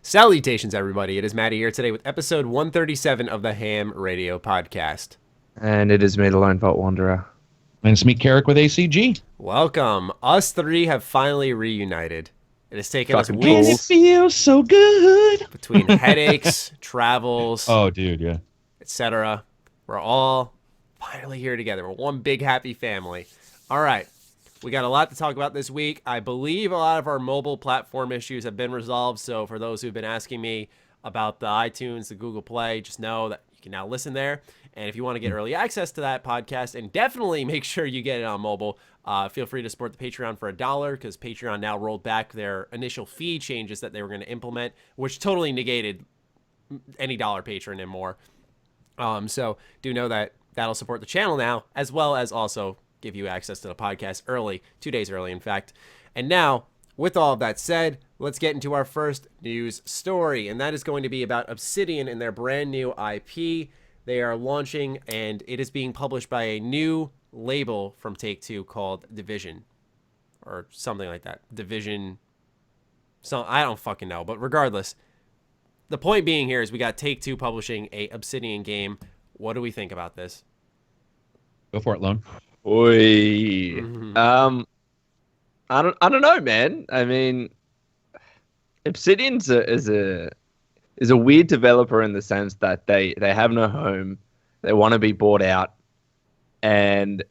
Salutations, everybody. It is Matty here today with episode 137 of the H.A.M Radio Podcast. And it is me, the LoneVaultWanderer. And it's me, Karak, with ACG. Welcome. Us three have finally reunited. It has taken us Fucking weeks. And it feels so good. Between headaches, travels, Oh, dude, yeah. etc. We're all finally here together. We're one big happy family. All right. We got a lot to talk about this week. I believe a lot of our mobile platform issues have been resolved. So for those who've been asking me about the iTunes, the Google Play, just know that you can now listen there. And if you want to get early access to that podcast, and definitely make sure you get it on mobile, feel free to support the Patreon for $1, because Patreon now rolled back their initial fee changes that they were going to implement, which totally negated any dollar patron and more. So do know that that'll support the channel now, as well as also give you access to the podcast early, 2 days early, in fact. And now, with all of that said, let's get into our first news story, and that is going to be about Obsidian and their brand new IP. They are launching, and it is being published by a new label from Take-Two called Division, or something like that. Division, I don't fucking know, but regardless, the point being here is we got Take-Two publishing a Obsidian game. What do we think about this? Go for it, Lone. Oi. I don't know, man. I mean, Obsidian is a weird developer in the sense that they have no home, they want to be bought out, and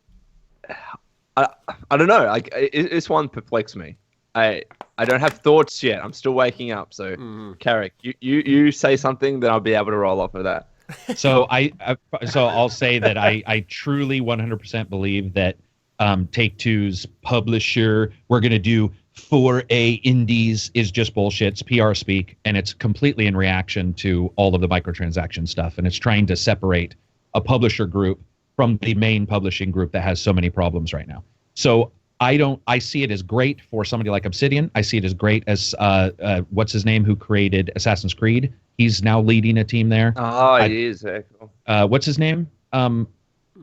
I don't know. Like this one perplexes me. I don't have thoughts yet. I'm still waking up. So, Karak, you say something, then I'll be able to roll off of that. So I'll say that I truly 100% believe that Take-Two's publisher, we're going to do 4A indies, is just bullshit. It's PR speak, and it's completely in reaction to all of the microtransaction stuff, and it's trying to separate a publisher group from the main publishing group that has so many problems right now. So I see it as great for somebody like Obsidian. I see it as great as what's his name, who created Assassin's Creed. He's now leading a team there. Oh, he is. Cool. What's his name?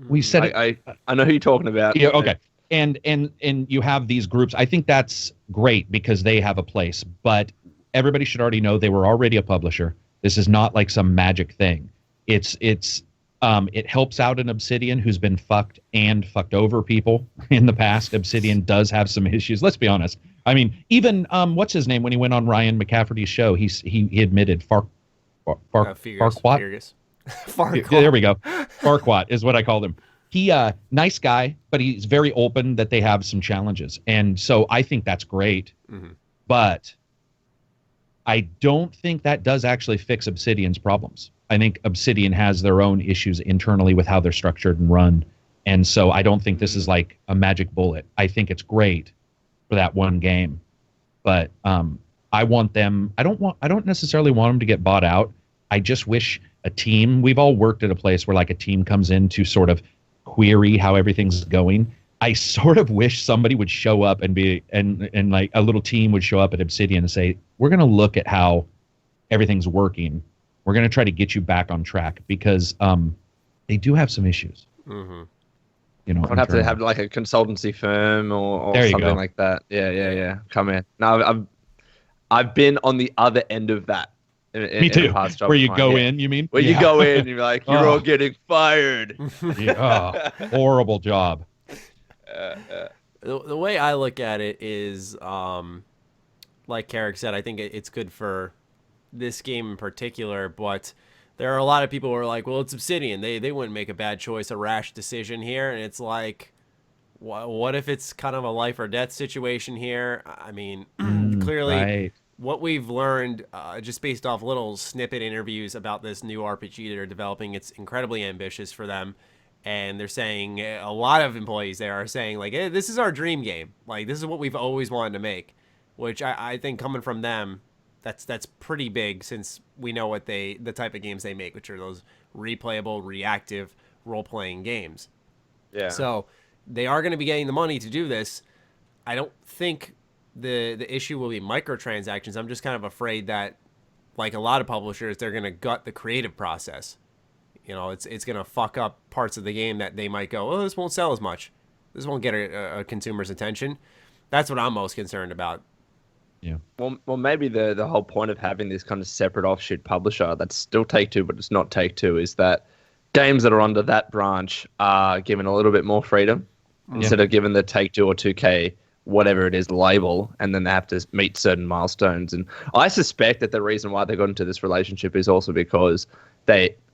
We said I know who you're talking about. Yeah, okay. And you have these groups. I think that's great because they have a place, but everybody should already know they were already a publisher. This is not like some magic thing. It helps out an Obsidian who's been fucked over people in the past. Obsidian does have some issues. Let's be honest. I mean, even what's his name, when he went on Ryan McCafferty's show, he admitted Farquaad. Farquaad. There we go. Farquaad is what I called him. He nice guy, but he's very open that they have some challenges, and so I think that's great. But I don't think that does actually fix Obsidian's problems. I think Obsidian has their own issues internally with how they're structured and run, and so I don't think this is like a magic bullet. I think it's great for that one game, but I want them. I don't necessarily want them to get bought out. I just wish a team. We've all worked at a place where like a team comes in to sort of query how everything's going. I sort of wish somebody would show up and like a little team would show up at Obsidian and say, we're going to look at how everything's working. We're going to try to get you back on track because they do have some issues. You know, I'd have to have like a consultancy firm or something like that. Yeah. Come in. No, I've been on the other end of that. Me too. Where you go in, you mean? Where you go in, you're like, you're all getting fired. Horrible job. The way I look at it is, like Karak said, I think it's good for this game in particular, but there are a lot of people who are like, well, it's Obsidian. They wouldn't make a bad choice, a rash decision here. And it's like, what if it's kind of a life or death situation here? I mean, clearly... Right. What we've learned, just based off little snippet interviews about this new RPG they're developing, it's incredibly ambitious for them. And they're saying, a lot of employees there are saying, like, hey, this is our dream game. Like, this is what we've always wanted to make. Which I think coming from them, that's pretty big, since we know what the type of games they make, which are those replayable, reactive, role-playing games. Yeah. So they are going to be getting the money to do this. I don't think the issue will be microtransactions. I'm just kind of afraid that, like a lot of publishers, they're going to gut the creative process. You know, it's going to fuck up parts of the game that they might go, oh, this won't sell as much. This won't get a consumer's attention. That's what I'm most concerned about. Well, maybe the whole point of having this kind of separate offshoot publisher that's still Take-Two, but it's not Take-Two, is that games that are under that branch are given a little bit more freedom instead of given the Take-Two or 2K, whatever it is, label, and then they have to meet certain milestones. And I suspect that the reason why they got into this relationship is also because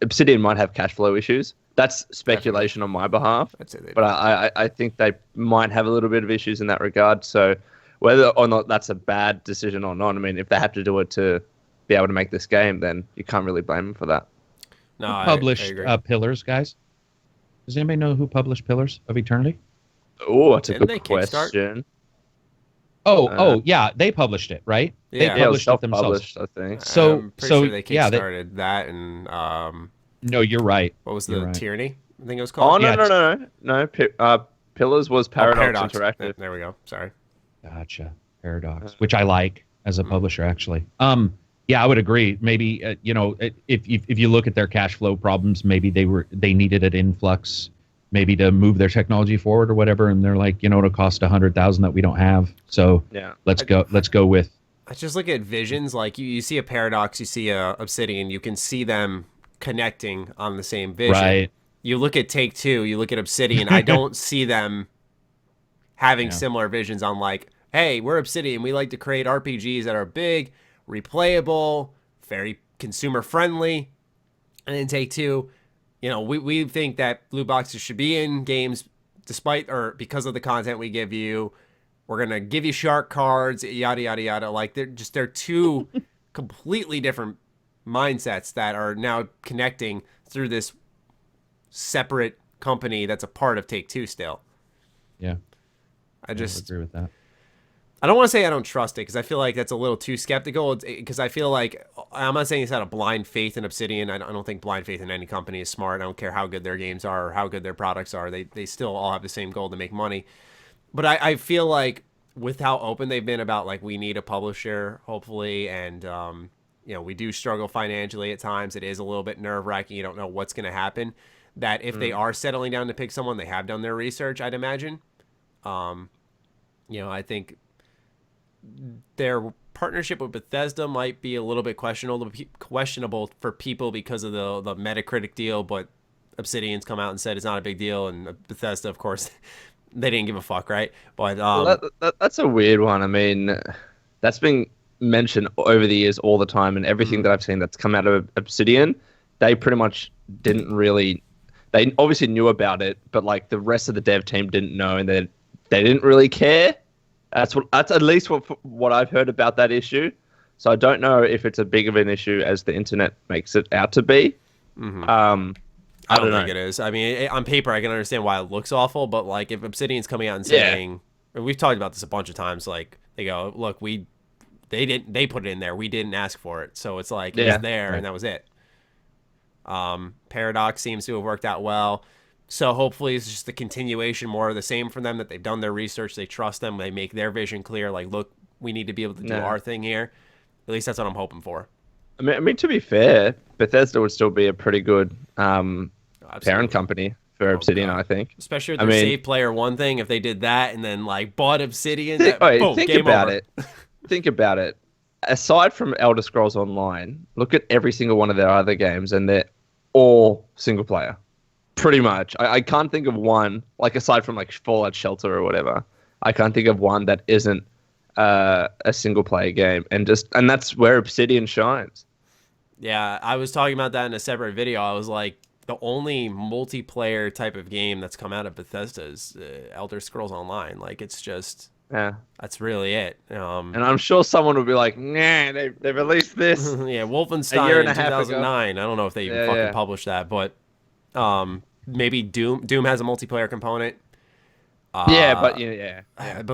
Obsidian might have cash flow issues. That's speculation on my behalf, but I think they might have a little bit of issues in that regard. So whether or not that's a bad decision or not, I mean, if they have to do it to be able to make this game, then you can't really blame them for that. No, who published Pillars, guys? Does anybody know who published Pillars of Eternity? Oh, that's a good question. Yeah, they published it, right? Yeah, they published it themselves, I think. So, I'm pretty sure they kickstarted that, and no, you're right. What was the Tyranny? I think it was called. Oh no. Pillars was Paradox Interactive. There we go. Sorry. Gotcha. Paradox, which I like as a publisher, actually. Yeah, I would agree. Maybe if you look at their cash flow problems, maybe they needed an influx, maybe to move their technology forward or whatever, and they're like, it'll cost $100,000 that we don't have. So let's go with. I just look at visions. Like you see a Paradox, you see a Obsidian, you can see them connecting on the same vision. Right. You look at Take-Two, you look at Obsidian. I don't see them having similar visions on like, hey, we're Obsidian. We like to create RPGs that are big, replayable, very consumer friendly. And then Take-Two, we think that loot boxes should be in games because of the content we give you. We're going to give you shark cards, yada, yada, yada. Like they're two completely different mindsets that are now connecting through this separate company that's a part of Take-Two still. Yeah. I just agree with that. I don't want to say I don't trust it because I feel like that's a little too skeptical. Because I feel like I'm not saying it's out of blind faith in Obsidian. I don't think blind faith in any company is smart. I don't care how good their games are or how good their products are. They still all have the same goal to make money. But I feel like with how open they've been about like we need a publisher, hopefully, and we do struggle financially at times. It is a little bit nerve-wracking. You don't know what's going to happen. That if they are settling down to pick someone, they have done their research, I'd imagine. I think their partnership with Bethesda might be a little bit questionable for people because of the Metacritic deal, but Obsidian's come out and said it's not a big deal, and Bethesda, of course, they didn't give a fuck, right? But that's a weird one. I mean, that's been mentioned over the years all the time, and everything that I've seen that's come out of Obsidian, they pretty much didn't really. They obviously knew about it, but like the rest of the dev team didn't know, and they didn't really care. That's at least what I've heard about that issue. So I don't know if it's as big of an issue as the internet makes it out to be. Mm-hmm. I don't think it is. I mean, on paper, I can understand why it looks awful, but like if Obsidian's coming out and saying, and we've talked about this a bunch of times, like they go, look, they put it in there, we didn't ask for it, so it's like it's there, and that was it. Paradox seems to have worked out well. So hopefully it's just a continuation, more of the same for them, that they've done their research, they trust them, they make their vision clear, like, look, we need to be able to do our thing here. At least that's what I'm hoping for. I mean, to be fair, Bethesda would still be a pretty good parent company for Obsidian, I think. Especially with their Save Player One thing, if they did that and then like bought Obsidian, think about it. Think about it. Aside from Elder Scrolls Online, look at every single one of their other games, and they're all single player. Pretty much. I can't think of one, like aside from like Fallout Shelter or whatever, I can't think of one that isn't a single player game, and that's where Obsidian shines. Yeah, I was talking about that in a separate video. I was like, the only multiplayer type of game that's come out of Bethesda is Elder Scrolls Online. Like, it's just, that's really it. And I'm sure someone will be like, nah, they released this. Yeah, Wolfenstein a year and in a half 2009. Ago. I don't know if they even fucking published that, but maybe Doom has a multiplayer component. But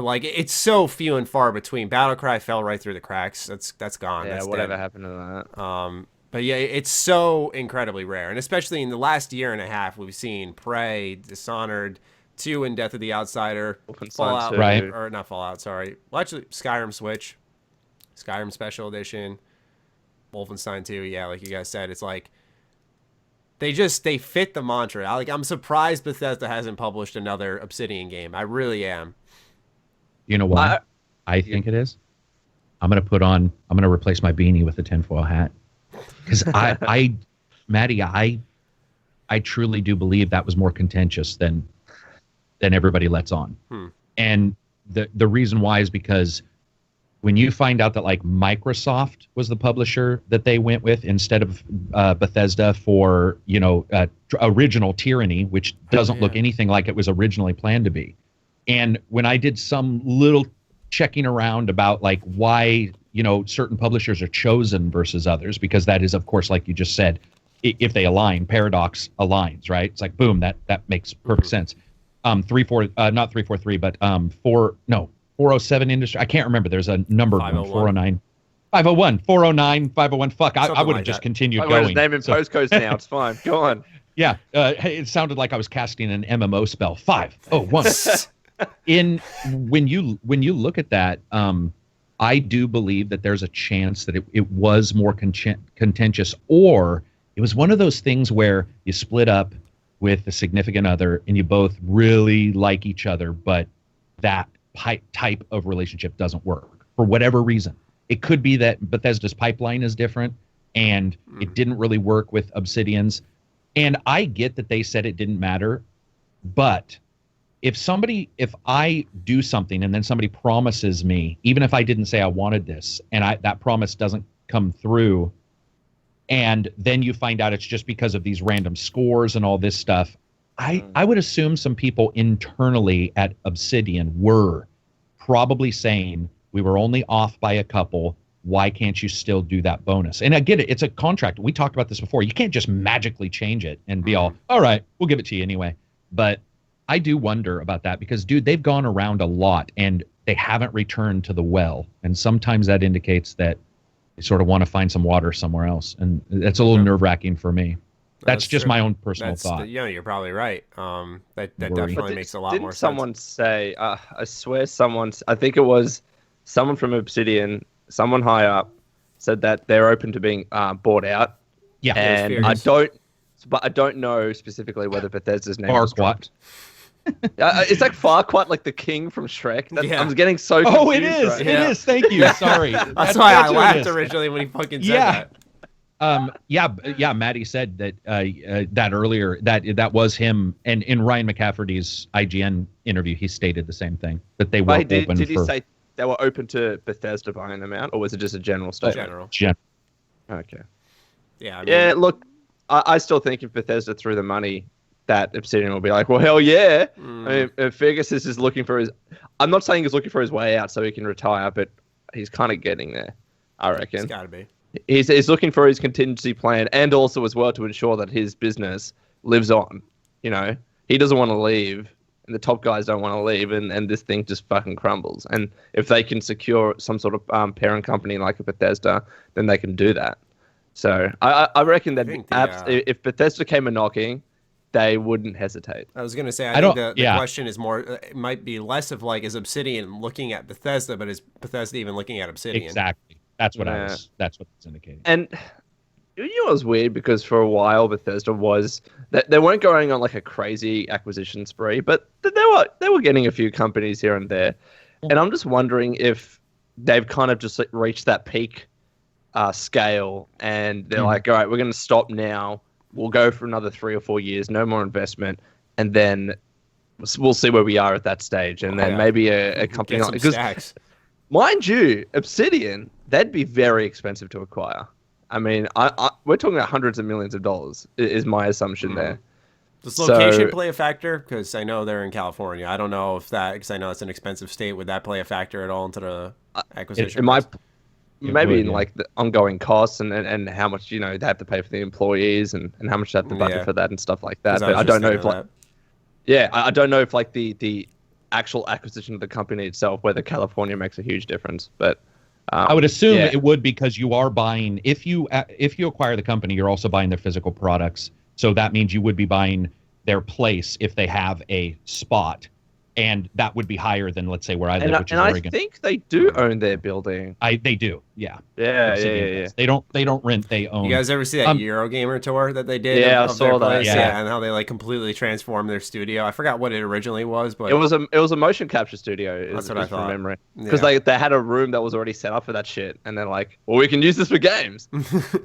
like it's so few and far between. Battlecry fell right through the cracks. That's gone. Yeah, that's whatever dead. happened to that? But yeah, it's so incredibly rare, and especially in the last year and a half, we've seen Prey, Dishonored, 2 and Death of the Outsider, Fallout, or not Fallout. Sorry, well actually Skyrim Switch, Skyrim Special Edition, Wolfenstein 2. Yeah, like you guys said, it's like. They fit the mantra. I'm surprised Bethesda hasn't published another Obsidian game. I really am. You know why? I think it is? I'm gonna replace my beanie with a tinfoil hat, because Maddie, I truly do believe that was more contentious than everybody lets on. And the reason why is because when you find out that like Microsoft was the publisher that they went with instead of Bethesda for original Tyranny, which doesn't look anything like it was originally planned to be, and when I did some little checking around about like why certain publishers are chosen versus others, because that is of course, like you just said, if they align, Paradox aligns, right? It's like boom, that makes perfect sense. 407 Industry. I can't remember. There's a number of them. 409, 501, 409, 501. Fuck, I would have just continued going. His name in postcodes now. It's fine. Go on. Yeah, it sounded like I was casting an MMO spell. 501. When you look at that, I do believe that there's a chance that it was more contentious, or it was one of those things where you split up with a significant other and you both really like each other, but that type of relationship doesn't work for whatever reason. It could be that Bethesda's pipeline is different and it didn't really work with Obsidian's. And I get that they said it didn't matter, but if I do something and then somebody promises me, even if I didn't say I wanted this, and that promise doesn't come through, and then you find out it's just because of these random scores and all this stuff, I would assume some people internally at Obsidian were probably saying, we were only off by a couple, why can't you still do that bonus? And I get it, it's a contract. We talked about this before. You can't just magically change it and be all right, we'll give it to you anyway. But I do wonder about that because, dude, they've gone around a lot and they haven't returned to the well. And sometimes that indicates that they sort of want to find some water somewhere else. And that's a little nerve-wracking for me. That's just my own personal thought. You're probably right. That definitely makes a lot more sense. Someone say, I swear I think it was someone from Obsidian, someone high up, said that they're open to being bought out. Yeah. And I don't know specifically whether Bethesda's name was dropped. It's like Farquaad, like the king from Shrek. I'm getting so confused. Oh, it is. Right it is. Thank you. Sorry. That's why I laughed originally when he fucking said that. Maddie said that earlier, that was him. And in Ryan McCafferty's IGN interview, he stated the same thing, that they were open did he say they were open to Bethesda buying them out, or was it just a general statement? General. Okay. Yeah. Look, I still think if Bethesda threw the money, that Obsidian will be like, well, hell yeah. I mean, Fergus is just looking for I'm not saying he's looking for his way out so he can retire, but he's kind of getting there, I reckon. It's got to be. He's looking for his contingency plan, and also as well to ensure that his business lives on. He doesn't want to leave, and the top guys don't want to leave, and this thing just fucking crumbles. And if they can secure some sort of parent company like a Bethesda, then they can do that. So I reckon that if Bethesda came a knocking, they wouldn't hesitate. I was going to say, I think the question is more, it might be less of like, is Obsidian looking at Bethesda, but is Bethesda even looking at Obsidian? Exactly. That's what that's what it's indicating. And it was weird because for a while Bethesda was that they weren't going on like a crazy acquisition spree, but they were getting a few companies here and there. And I'm just wondering if they've kind of just reached that peak scale and they're like, all right, we're going to stop now. We'll go for another 3 or 4 years, no more investment, and then we'll see where we are at that stage. And then maybe a company like, because mind you, Obsidian, they'd be very expensive to acquire. I mean, we're talking about hundreds of millions of dollars is my assumption there. Does location play a factor? Because I know they're in California. I don't know if that, because I know it's an expensive state. Would that play a factor at all into the acquisition? It might. Maybe in like the ongoing costs and how much they have to pay for the employees and how much they have to budget for that and stuff like that. But I don't know if I don't know if like the actual acquisition of the company itself, whether California makes a huge difference. But I would assume it would, because you are buying, if you acquire the company, you're also buying their physical products. So that means you would be buying their place if they have a spot. and that would be higher than, let's say, where I live, which is and Oregon. I think they do own their building. They do, yeah. Yeah. They don't rent, they own. You guys ever see that Eurogamer tour that they did? Yeah, of I saw their that. place? Yeah. And how they like completely transformed their studio. I forgot what it originally was, but It was a motion capture studio. That's what I thought. From memory, because Yeah. they had a room that was already set up for that shit, and they're like, well, we can use this for games.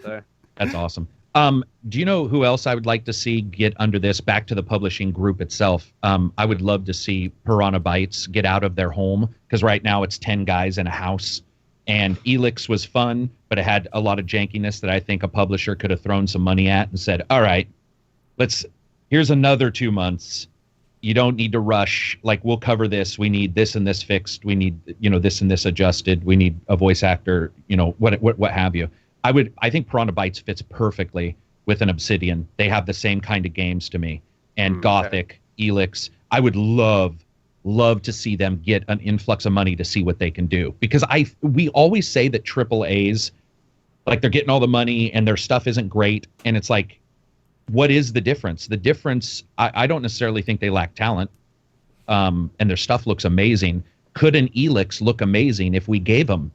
So. That's awesome. Do you know who else I would like to see get under this, back to the publishing group itself? I would love to see Piranha Bytes get out of their home, because right now it's 10 guys in a house. And Elix was fun, but it had a lot of jankiness that I think a publisher could have thrown some money at and said, all right, here's another 2 months. You don't need to rush. Like, we'll cover this. We need this and this fixed. We need, this and this adjusted. We need a voice actor, what have you. I think Piranha Bytes fits perfectly with an Obsidian. They have the same kind of games to me. And Gothic, Elix, I would love to see them get an influx of money to see what they can do. Because we always say that AAAs, like, they're getting all the money and their stuff isn't great. And it's like, what is the difference? The difference, I don't necessarily think they lack talent. And their stuff looks amazing. Could an Elix look amazing if we gave them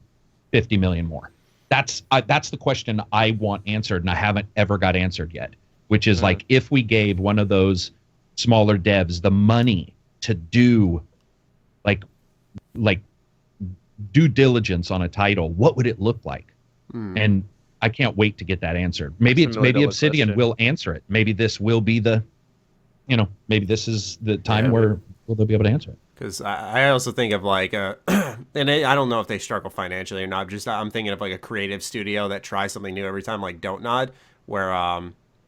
50 million more? That's the question I want answered, and I haven't ever got answered yet, which is like, if we gave one of those smaller devs the money to do like due diligence on a title, what would it look like? And I can't wait to get that answered. Maybe Obsidian will answer it. Maybe this will be maybe this is the time where they'll be able to answer it. Because I also think of like and I don't know if they struggle financially or not. I'm thinking of like a creative studio that tries something new every time, like Don't Nod, where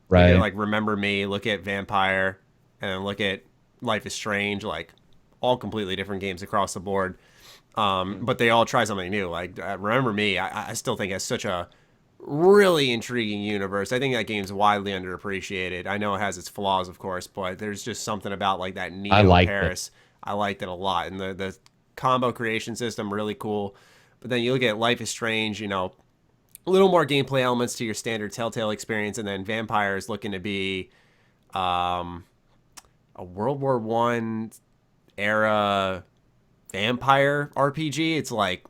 right, like Remember Me, look at Vampire, and then look at Life is Strange, like all completely different games across the board. But they all try something new. Like Remember Me, I still think has such a really intriguing universe. I think that game's widely underappreciated. I know it has its flaws, of course, but there's just something about like that Neo Paris. I liked it a lot, and the combo creation system, really cool. But then you look at Life is Strange, a little more gameplay elements to your standard Telltale experience, and then Vampire is looking to be a World War I era vampire RPG. It's like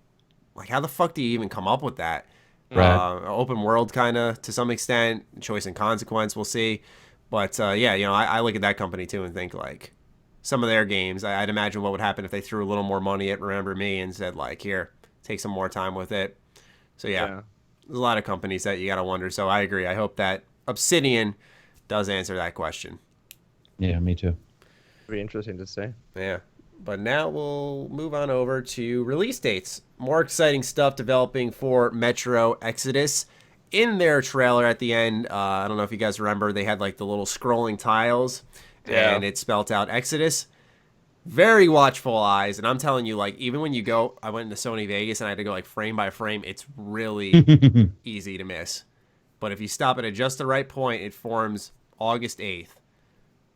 how the fuck do you even come up with that? Right. Open world kind of to some extent, choice and consequence, we'll see. But I look at that company too and think like, some of their games, I'd imagine what would happen if they threw a little more money at Remember Me and said, like, here, take some more time with it. So, there's a lot of companies that you got to wonder. So, I agree. I hope that Obsidian does answer that question. Yeah, me too. It'll be interesting to see. Yeah. But now we'll move on over to release dates. More exciting stuff developing for Metro Exodus. In their trailer at the end, I don't know if you guys remember, they had, like, the little scrolling tiles. And it spelt out Exodus. Very watchful eyes. And I'm telling you, like, even when you go, I went into Sony Vegas and I had to go like frame by frame. It's really easy to miss. But if you stop it at just the right point, it forms August 8th.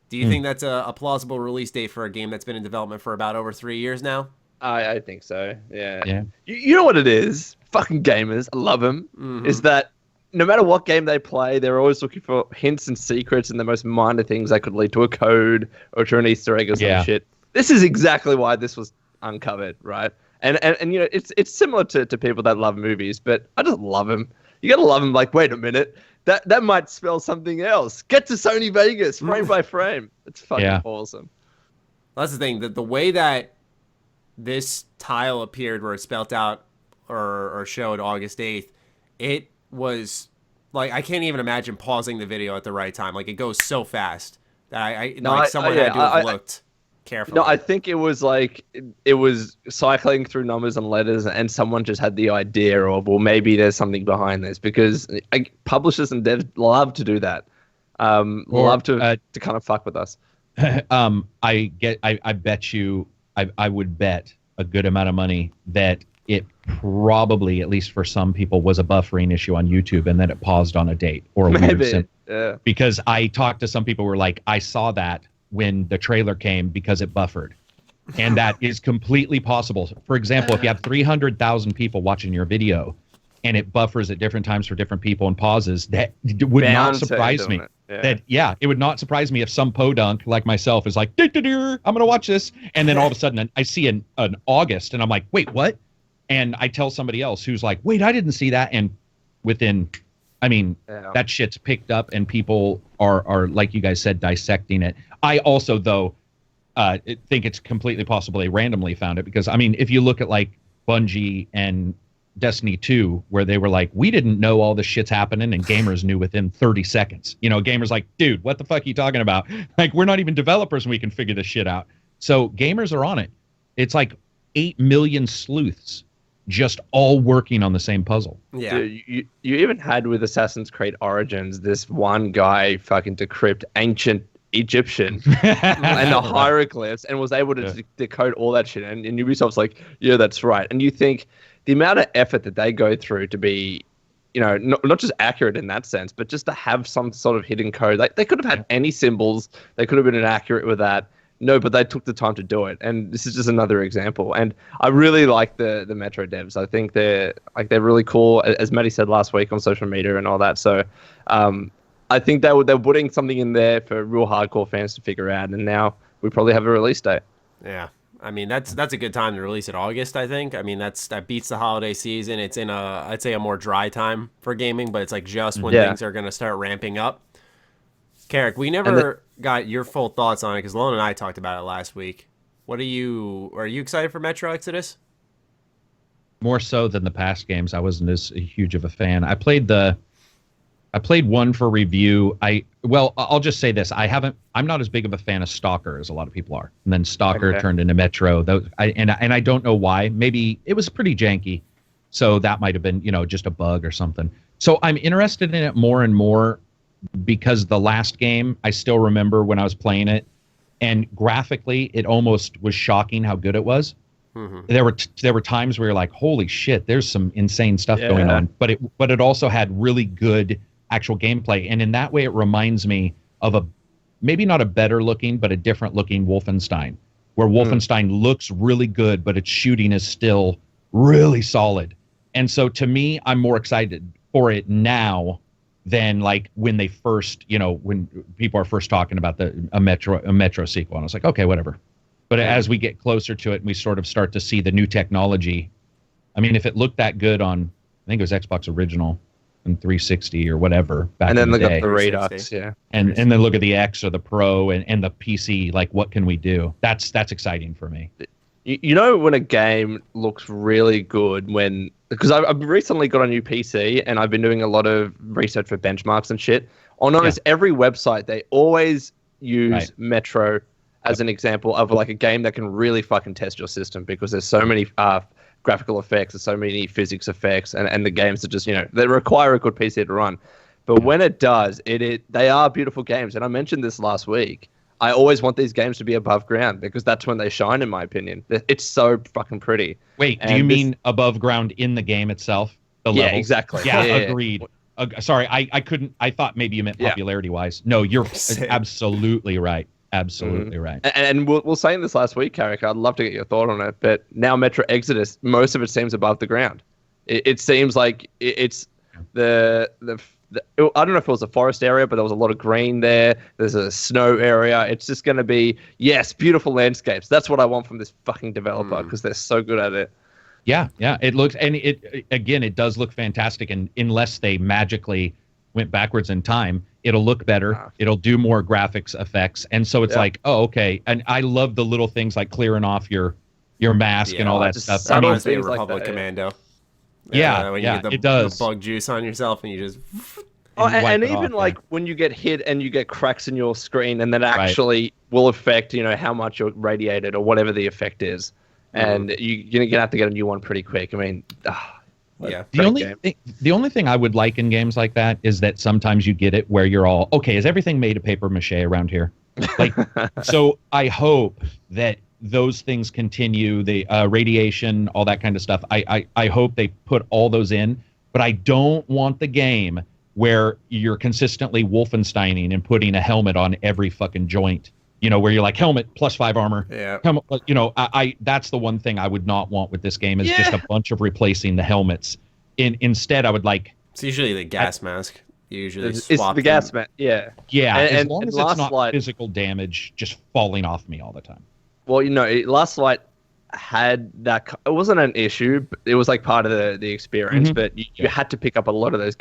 Do you think that's a plausible release date for a game that's been in development for about over 3 years now? I think so. Yeah. You know what it is? Fucking gamers, I love them. Is that no matter what game they play, they're always looking for hints and secrets and the most minor things that could lead to a code or to an Easter egg or some shit. This is exactly why this was uncovered, right? And it's similar to people that love movies, but I just love them. You gotta love them. Like, wait a minute, that might spell something else. Get to Sony Vegas, frame by frame. It's fucking awesome. That's the thing. The way that this tile appeared, where it spelled out or showed August 8th, it was like, I can't even imagine pausing the video at the right time. Like, it goes so fast that someone had to have looked carefully. No, I think it was like, it was cycling through numbers and letters, and someone just had the idea of, well, maybe there's something behind this, because publishers and devs love to do that. Love to kind of fuck with us. I bet you, I would bet a good amount of money that it probably, at least for some people, was a buffering issue on YouTube, and then it paused on a date or a weird symbol. Because I talked to some people who were like, I saw that when the trailer came because it buffered. And that is completely possible. For example, if you have 300,000 people watching your video and it buffers at different times for different people and pauses, that would not surprise me. It would not surprise me if some podunk like myself is like, I'm going to watch this. And then all of a sudden I see an August and I'm like, wait, what? And I tell somebody else who's like, wait, I didn't see that. And within, that shit's picked up and people are, like you guys said, dissecting it. I also, though, think it's completely possible they randomly found it because, if you look at like Bungie and Destiny 2, where they were like, we didn't know all this shit's happening, and gamers knew within 30 seconds. Gamers like, dude, what the fuck are you talking about? Like, we're not even developers and we can figure this shit out. So gamers are on it. It's like 8 million sleuths just all working on the same puzzle. Yeah. Dude, you even had with Assassin's Creed Origins, this one guy fucking decrypt ancient Egyptian and the hieroglyphs and was able to decode all that shit. And Ubisoft's like, yeah, that's right. And you think the amount of effort that they go through to be, not just accurate in that sense, but just to have some sort of hidden code. Like, they could have had any symbols. They could have been inaccurate with that. No, but they took the time to do it. And this is just another example. And I really like the Metro devs. I think they're really cool, as Matty said last week on social media and all that. So I think they're putting something in there for real hardcore fans to figure out. And now we probably have a release date. Yeah. That's a good time to release it, August, I think. That beats the holiday season. It's in I'd say a more dry time for gaming, but it's like just when things are going to start ramping up. Karak, we never got your full thoughts on it because Lone and I talked about it last week. Are you excited for Metro Exodus? More so than the past games. I wasn't as huge of a fan. I played one for review. I'll just say this. I'm not as big of a fan of Stalker as a lot of people are. And then Stalker turned into Metro. I don't know why. Maybe it was pretty janky. So that might have been, just a bug or something. So I'm interested in it more and more because the last game, I still remember when I was playing it, and graphically, it almost was shocking how good it was. Mm-hmm. There were times where you're like, holy shit, there's some insane stuff going on. But it also had really good actual gameplay, and in that way it reminds me of maybe not a better looking but a different looking Wolfenstein, where Wolfenstein looks really good but its shooting is still really solid. And so to me, I'm more excited for it now than like when they first, when people are first talking about a Metro sequel, and I was like, okay, whatever. But as we get closer to it and we sort of start to see the new technology, if it looked that good on, I think it was Xbox Original and 360 or whatever back in the day. And then look at the Redux, and then look at the X or the Pro and the PC. Like, what can we do? That's exciting for me. When a game looks really good, because I've recently got a new PC and I've been doing a lot of research for benchmarks and shit. On almost every website, they always use Metro as an example of like a game that can really fucking test your system, because there's so many graphical effects, there's so many physics effects, and the games are just, they require a good PC to run. But when it does, they are beautiful games. And I mentioned this last week. I always want these games to be above ground because that's when they shine, in my opinion. It's so fucking pretty. Wait, do you mean above ground in the game itself? The levels? Exactly. Yeah, agreed. Sorry, I couldn't. I thought maybe you meant popularity-wise. No, you're absolutely right. Absolutely right. And we were saying this last week, Karak. I'd love to get your thought on it. But now Metro Exodus, most of it seems above the ground. It seems like it's the I don't know if it was a forest area, but there was a lot of green there. There's a snow area. It's just going to be, beautiful landscapes. That's what I want from this fucking developer because they're so good at it. Yeah. It looks, and it does look fantastic. And unless they magically went backwards in time, it'll look better. It'll do more graphics effects. And so it's like, oh, okay. And I love the little things like clearing off your mask and all that stuff. That reminds me of Republic Commando. When you get it does. The bug juice on yourself and you just... and even like when you get hit and you get cracks in your screen, and that actually will affect, how much you're radiated or whatever the effect is. And you're going to have to get a new one pretty quick. The only thing I would like in games like that is that sometimes you get it where you're all, okay, is everything made of paper mache around here? Like, so I hope that those things continue, the radiation, all that kind of stuff. I hope they put all those in, but I don't want the game where you're consistently Wolfensteining and putting a helmet on every fucking joint, where you're like helmet plus 5 armor. Yeah. Helmet, that's the one thing I would not want with this game is just a bunch of replacing the helmets. Instead, I would like. It's usually the gas mask. You usually It's swap the gas mask. Yeah. Yeah, And- as and- long and as Last it's not Light- physical damage just falling off me all the time. Well, Last Light had that. It wasn't an issue. But it was like part of the experience, Mhm. but you had to pick up a lot of those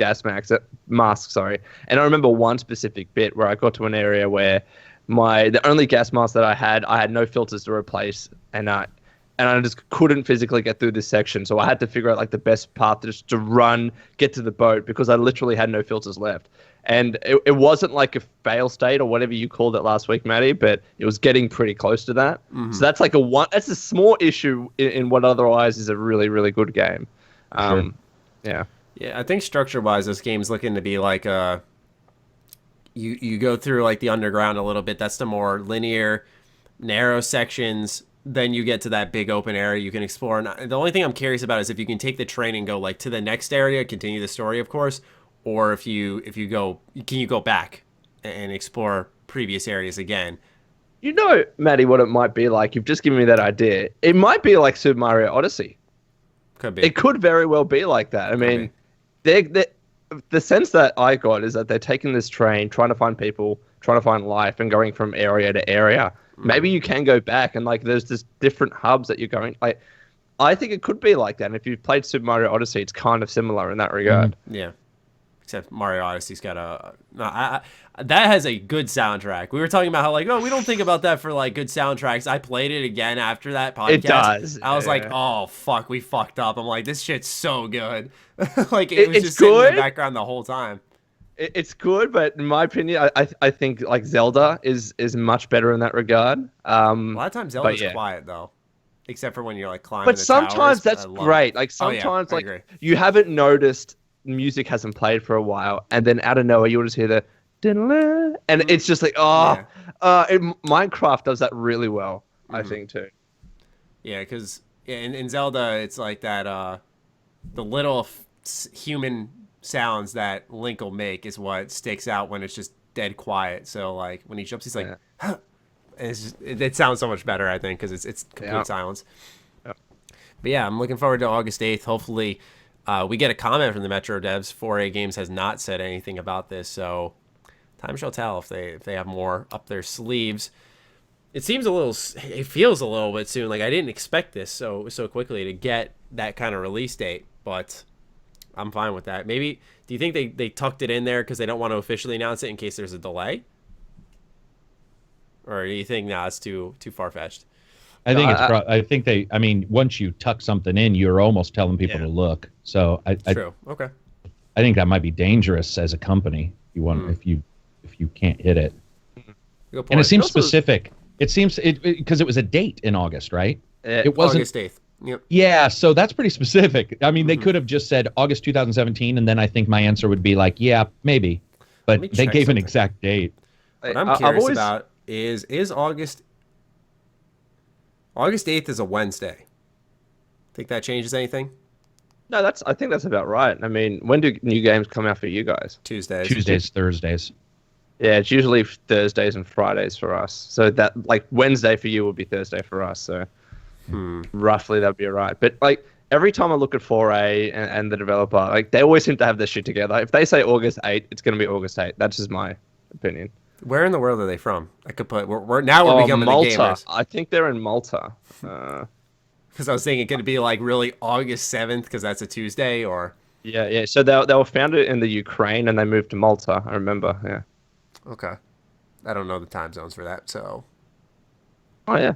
masks. Sorry. And I remember one specific bit where I got to an area where the only gas mask that I had no filters to replace, and I just couldn't physically get through this section. So I had to figure out like the best path just to run, get to the boat, because I literally had no filters left. And it wasn't like a fail state or whatever you called it last week, Matty, but it was getting pretty close to that. Mhm. So that's like that's a small issue in what otherwise is a really, really good game. Sure. Yeah. Yeah, I think structure-wise, this game's looking to be like you go through like the underground a little bit. That's the more linear, narrow sections. Then you get to that big open area you can explore. And the only thing I'm curious about is if you can take the train and go like to the next area, continue the story, of course, or if you go, can you go back and explore previous areas again? Matty, what it might be like. You've just given me that idea. It might be like Super Mario Odyssey. Could be. It could very well be like that. I mean, the sense that I got is that they're taking this train, trying to find people, trying to find life, and going from area to area. Maybe you can go back and like there's just different hubs that you're going. Like, I think it could be like that. And if you've played Super Mario Odyssey, it's kind of similar in that regard. Yeah. Except Mario Odyssey's got that has a good soundtrack. We were talking about how like, oh, we don't think about that for like good soundtracks. I played it again after that podcast. It does. I was like, yeah. oh fuck, we fucked up. I'm like, this shit's so good. Like it was It's just sitting in good. the background the whole time. It's good, but in my opinion, I think like Zelda is much better in that regard. A lot of times Zelda's yeah. quiet though, except for when you're like climbing. But the sometimes towers, that's I love great. it. Like Oh, yeah, sometimes I like agree. you haven't noticed music hasn't played for a while, and then out of nowhere you'll just hear the and it's just like Minecraft does that really well, I think too. Yeah, because in Zelda, it's like that. The little human sounds that Link will make is what sticks out when it's just dead quiet. So like when he jumps, he's like, huh. And it's just, it sounds so much better, I think, because it's complete silence. Yeah. But yeah, I'm looking forward to August 8th. Hopefully, we get a comment from the Metro devs. 4A Games has not said anything about this, so time shall tell if they have more up their sleeves. It feels a little bit soon. Like I didn't expect this so quickly to get that kind of release date, but I'm fine with that. Maybe, do you think they tucked it in there because they don't want to officially announce it in case there's a delay? Or do you think, it's too far-fetched? I think I think they. I mean, once you tuck something in, you're almost telling people to look. So True. Okay. I think that might be dangerous as a company. You want if you can't hit it. Good point. And it seems Also- specific. It seems because it was a date in August, right? It wasn't. August 8th. Yep. Yeah, so that's pretty specific. I mean, they could have just said August 2017, and then I think my answer would be like, yeah, maybe. But me they check gave an something. exact date. What I'm curious about is August 8th is a Wednesday. Think that changes anything? No, I think that's about right. I mean, when do new games come out for you guys? Tuesdays. Tuesdays, Thursdays. Yeah, it's usually Thursdays and Fridays for us. So that like Wednesday for you would be Thursday for us. So roughly that'd be right. But like every time I look at 4A and the developer, like they always seem to have their shit together. If they say August 8th, it's going to be August 8th. That's just my opinion. Where in the world are they from? I could put. We're becoming Malta. the gamers. I think they're in Malta. Because I was thinking, could it be like really August 7th because that's a Tuesday, or? Yeah. So they were founded in the Ukraine and they moved to Malta. I remember. Yeah. Okay. I don't know the time zones for that, so. Oh yeah.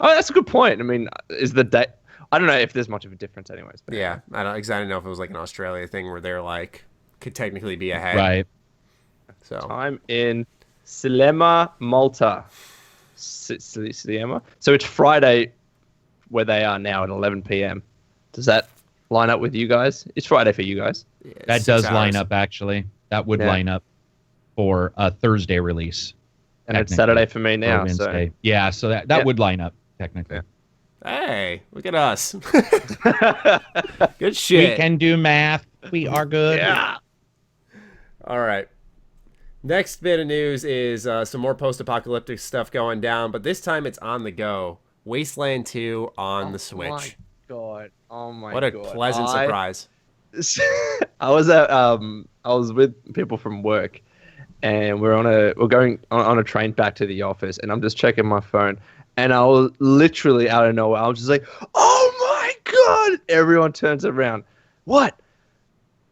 Oh, that's a good point. I mean, is the date? I don't know if there's much of a difference, anyways. But Yeah, I don't know if it was like an Australia thing where they're like could technically be ahead. Right. So. I'm in Sliema, Malta. Sliema. So it's Friday where they are now at 11 p.m. Does that line up with you guys? It's Friday for you guys. Yeah, That 6 does hours. line up, actually. That would line up for a Thursday release. And it's technically, Saturday for me or now. Wednesday. So Yeah, so that would line up, technically. Hey, look at us. Good We shit. can do math. We are good. yeah. All right. Next bit of news is some more post-apocalyptic stuff going down, but this time it's on the go. Wasteland 2 on the Switch. My God. Oh my What a God. pleasant surprise. I was with people from work, and we're going on a train back to the office, and I'm just checking my phone, and I was literally out of nowhere. I was just like, "Oh my god!" Everyone turns around. What?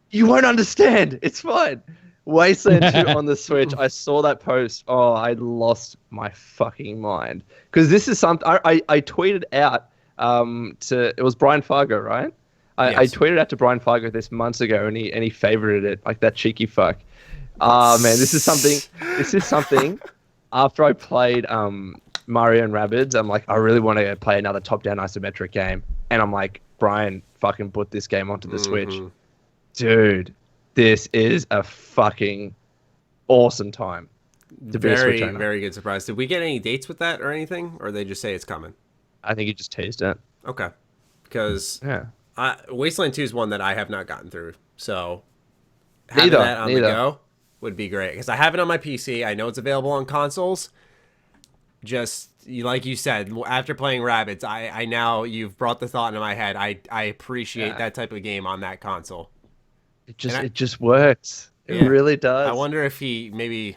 You won't understand. It's fine. Wasteland 2 on the Switch. I saw that post. Oh, I lost my fucking mind. Because this is something I tweeted out it was Brian Fargo, right? I tweeted out to Brian Fargo this months ago, and he favorited it like that cheeky fuck. Man, this is something. After I played Mario and Rabbids, I'm like, I really want to play another top-down isometric game, and I'm like, Brian, fucking put this game onto the Switch, dude. This is a fucking awesome time. Very, very good surprise. Did we get any dates with that or anything, or they just say it's coming? I think you just teased it. Okay, because Wasteland 2 is one that I have not gotten through, so having that on the go would be great. Because I have it on my PC. I know it's available on consoles. Just like you said, after playing Rabbids, I now you've brought the thought into my head. I appreciate that type of game on that console. It just works. It really does. I wonder if they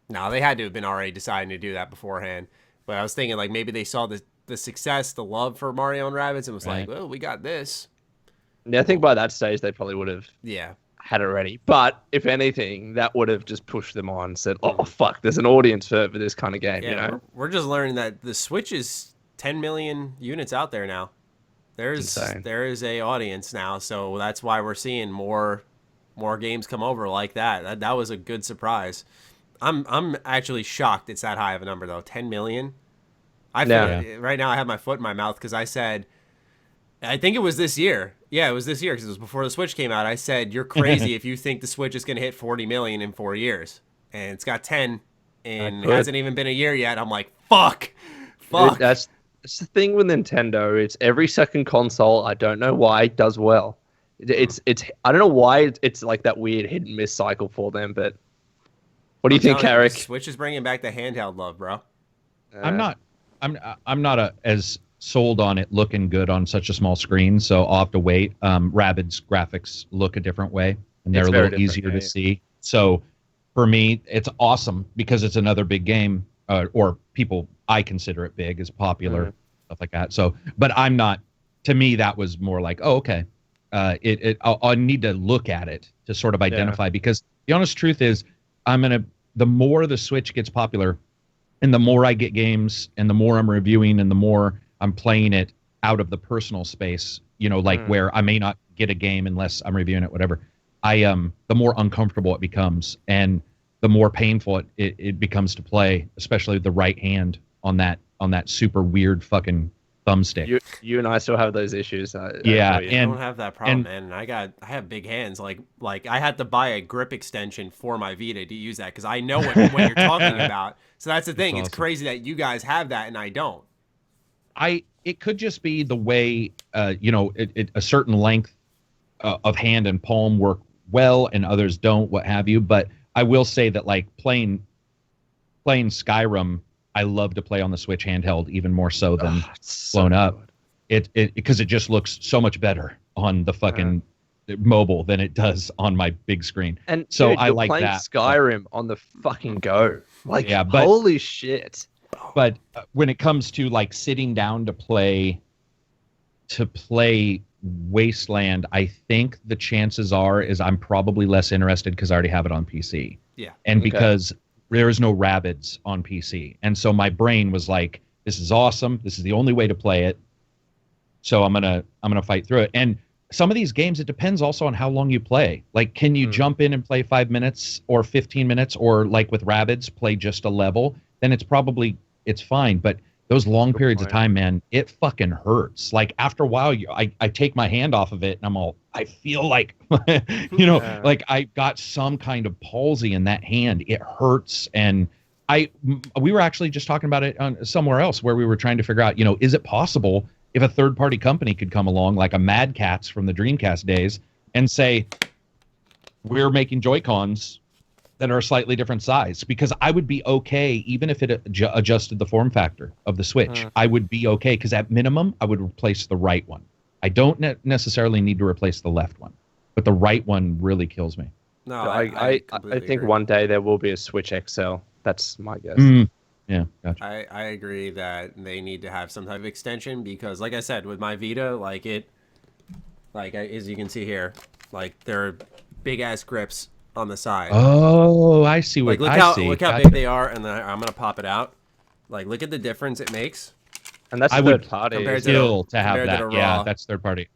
had to have been already deciding to do that beforehand. But I was thinking like maybe they saw the success, the love for Mario and Rabbids, and was like, well, we got this. Yeah, I think by that stage they probably would have had it ready. But if anything, that would have just pushed them on and said, oh, fuck, there's an audience for this kind of game. Yeah, we're just learning that the Switch is 10 million units out there now. There is a audience now, so that's why we're seeing more games come over like that. That was a good surprise. I'm actually shocked it's that high of a number though. 10 million. Right now I have my foot in my mouth because I said, I think it was this year. Yeah, it was this year because it was before the Switch came out. I said, you're crazy if you think the Switch is going to hit 40 million in 4 years. And it's got 10 and it hasn't even been a year yet. I'm like, fuck. That's the thing with Nintendo. It's every second console, I don't know why, does well. It's I don't know why it's like that weird hit and miss cycle for them, but what do you think, Karak? Switch is bringing back the handheld love, bro. I'm not as sold on it looking good on such a small screen, so I'll have to wait. Rabbids graphics look a different way, and they're a little easier to see. So for me, it's awesome because it's another big game, or people I consider it big, is popular, stuff like that. So, but I'm not. To me, that was more like, oh, okay. I'll need to look at it to sort of identify because the honest truth is the more the Switch gets popular and the more I get games and the more I'm reviewing and the more I'm playing it out of the personal space, where I may not get a game unless I'm reviewing it, whatever. The more uncomfortable it becomes and the more painful it becomes to play, especially the right hand on that super weird fucking thumbstick. You and I still have those issues. I don't have that problem, man. I have big hands. Like I had to buy a grip extension for my Vita to use that because I know what you're talking about. So that's the thing. It's crazy that you guys have that and I don't. It could just be the way a certain length of hand and palm work well and others don't, what have you. But I will say that like playing Skyrim, I love to play on the Switch handheld even more so than blown up. It because it just looks so much better on the fucking mobile than it does on my big screen. And so dude, I like playing that. Skyrim on the fucking go. Like holy shit. But when it comes to like sitting down to play Wasteland, I think the chances is I'm probably less interested because I already have it on PC. Yeah. And because there is no Rabbids on PC. And so my brain was like, this is awesome. This is the only way to play it. So I'm gonna fight through it. And some of these games, it depends also on how long you play. Like, can you jump in and play 5 minutes or 15 minutes, or like with Rabbids, play just a level? Then it's fine. But those long periods of time, man, it fucking hurts. Like after a while, I take my hand off of it and I feel like, like I got some kind of palsy in that hand. It hurts. And we were actually just talking about it somewhere else where we were trying to figure out, is it possible if a third party company could come along like a Mad Catz from the Dreamcast days and say, we're making Joy-Cons that are a slightly different size, because I would be okay even if it adjusted the form factor of the Switch. I would be okay because at minimum I would replace the right one. I don't necessarily need to replace the left one. but the right one really kills me. No, I completely think agree. one day there will be a Switch XL. That's my guess. Yeah, gotcha. I agree that they need to have some type of extension because, like I said, with my Vita, as you can see here, like there are big ass grips on the side. Oh, I see what Like look how big they are, and then I'm gonna pop it out. Like look at the difference it makes. And that's I third would party. compared kill to have compared to that. the Yeah, raw. that's third party.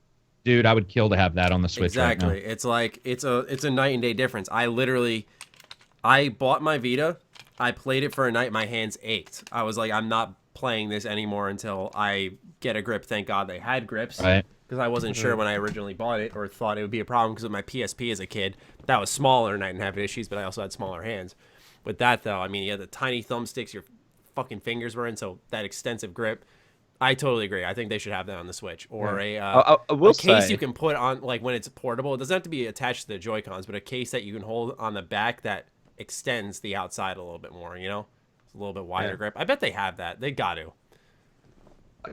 Dude, I would kill to have that on the Switch right now. Exactly. It's like it's a night and day difference. I bought my Vita. I played it for a night. My hands ached. I was like, I'm not playing this anymore until I get a grip. Thank God they had grips. Right. Because I wasn't sure when I originally bought it or thought it would be a problem because of my PSP as a kid. That was smaller and I didn't have issues, but I also had smaller hands. With that, though, I mean, you had the tiny thumbsticks your fucking fingers were in, so that extensive grip. I totally agree. I think they should have that on the Switch. Or I will a case say- you can put on, like when it's portable. It doesn't have to be attached to the Joy-Cons, but a case that you can hold on the back that extends the outside a little bit more, you know? It's a little bit wider grip. I bet they have that. They got to.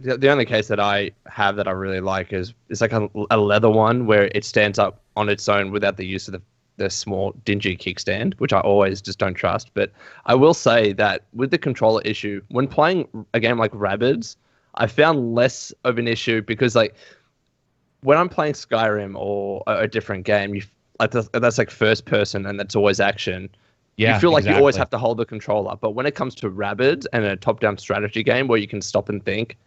The only case that I have that I really like is it's like a leather one where it stands up on its own without the use of the small dingy kickstand, which I always just don't trust. But I will say that with the controller issue, when playing a game like Rabbids, I found less of an issue because like when I'm playing Skyrim or a different game, that's like first person and that's always action. Yeah, you feel like you always exactly. have to hold the controller. But when it comes to Rabbids and a top-down strategy game where you can stop and think,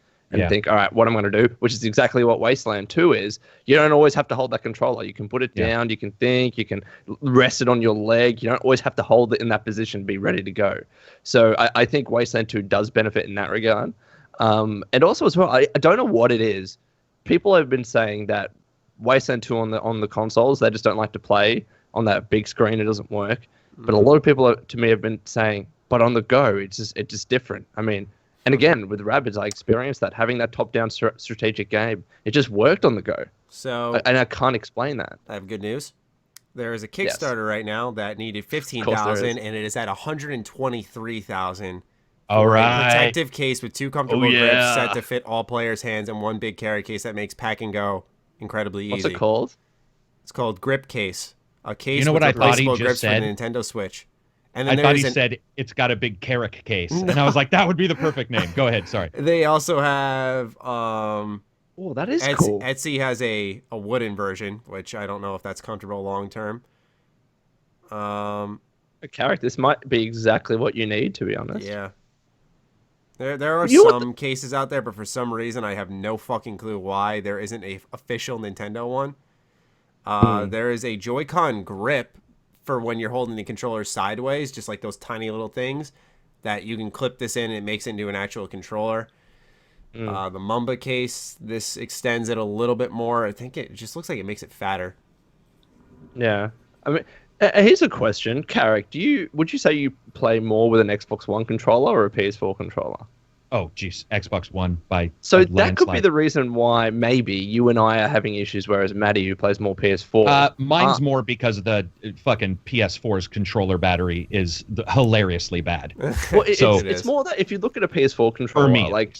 all right, what I'm going to do, which is exactly what Wasteland 2 is, you don't always have to hold that controller. You can put it down, you can think, you can rest it on your leg. You don't always have to hold it in that position, be ready to go. So I think Wasteland 2 does benefit in that regard. And also as well, I don't know what it is. People have been saying that Wasteland 2 on the consoles, they just don't like to play on that big screen. It doesn't work. But a lot of people to me have been saying, but on the go, it's just different. I mean, and again, with Rabbids, I experienced that. Having that top-down strategic game, it just worked on the go. So, And I can't explain that. I have good news. There is a Kickstarter right now that needed there 15,000, is. and it is at 123,000. All for a right. protective case with 2 comfortable Oh, grips yeah. set to fit all players' hands and 1 big carry case that makes pack and go incredibly easy. What's it called? It's called Grip Case. A case You know with what I thought he replaceable just grips said? for the Nintendo Switch. And I then thought he there's said it's got a big Karak case. And I was like, that would be the perfect name. Go ahead. Sorry. they also have Oh, that is cool. Etsy has a wooden version, which I don't know if that's comfortable long term. Karak, this might be exactly what you need, to be honest. Yeah. There are You know what some cases out there, but for some reason I have no fucking clue why there isn't a official Nintendo one. There is a Joy-Con grip for when you're holding the controller sideways, just like those tiny little things that you can clip this in and it makes it into an actual controller. The Mamba case, this extends it a little bit more. I think it just looks like it makes it fatter. Yeah. I mean, here's a question. Karak, would you say you play more with an Xbox One controller or a PS4 controller? Oh, geez. Xbox One by So a that could be landslide. the reason why maybe you and I are having issues, whereas Matty, who plays more PS4. Mine's more because the fucking PS4's controller battery is hilariously bad. Well, So- it's more that if you look at a PS4 controller, For me, like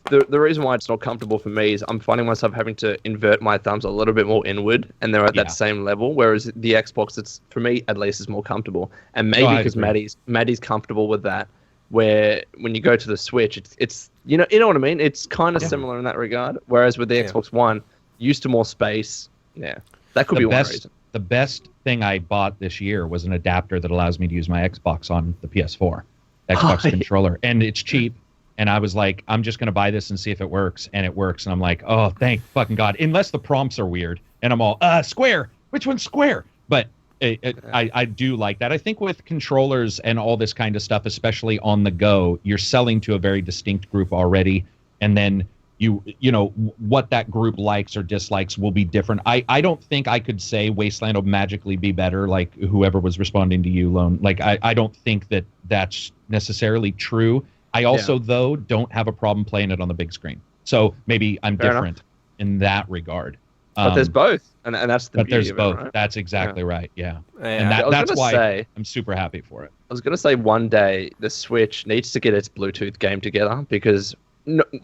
the reason why it's not comfortable for me is I'm finding myself having to invert my thumbs a little bit more inward, and they're at Yeah. that same level. Whereas the Xbox, it's for me at least, is more comfortable, and maybe I because agree. Maddie's comfortable with that. Where when you go to the Switch, it's you know what I mean. It's kind of similar in that regard. Whereas with the Xbox One, used to more space. Yeah, that could be one reason. The best thing I bought this year was an adapter that allows me to use my Xbox on the PS4, Xbox controller, and it's cheap. And I was like, I'm just gonna buy this and see if it works, and it works. And I'm like, oh, thank fucking God! Unless the prompts are weird, and I'm all, square. Which one's square? But I do like that. I think with controllers and all this kind of stuff, especially on the go, you're selling to a very distinct group already, and then you know what that group likes or dislikes will be different. I don't think I could say Wasteland will magically be better, like whoever was responding to you, Lone. Like I don't think that that's necessarily true. I also though don't have a problem playing it on the big screen, so maybe I'm Fair different in that regard. But there's both, and that's the But beauty there's of both. it, right? That's exactly right. Yeah. And I was That's gonna why say- I'm super happy for it. I was going to say one day the Switch needs to get its Bluetooth game together because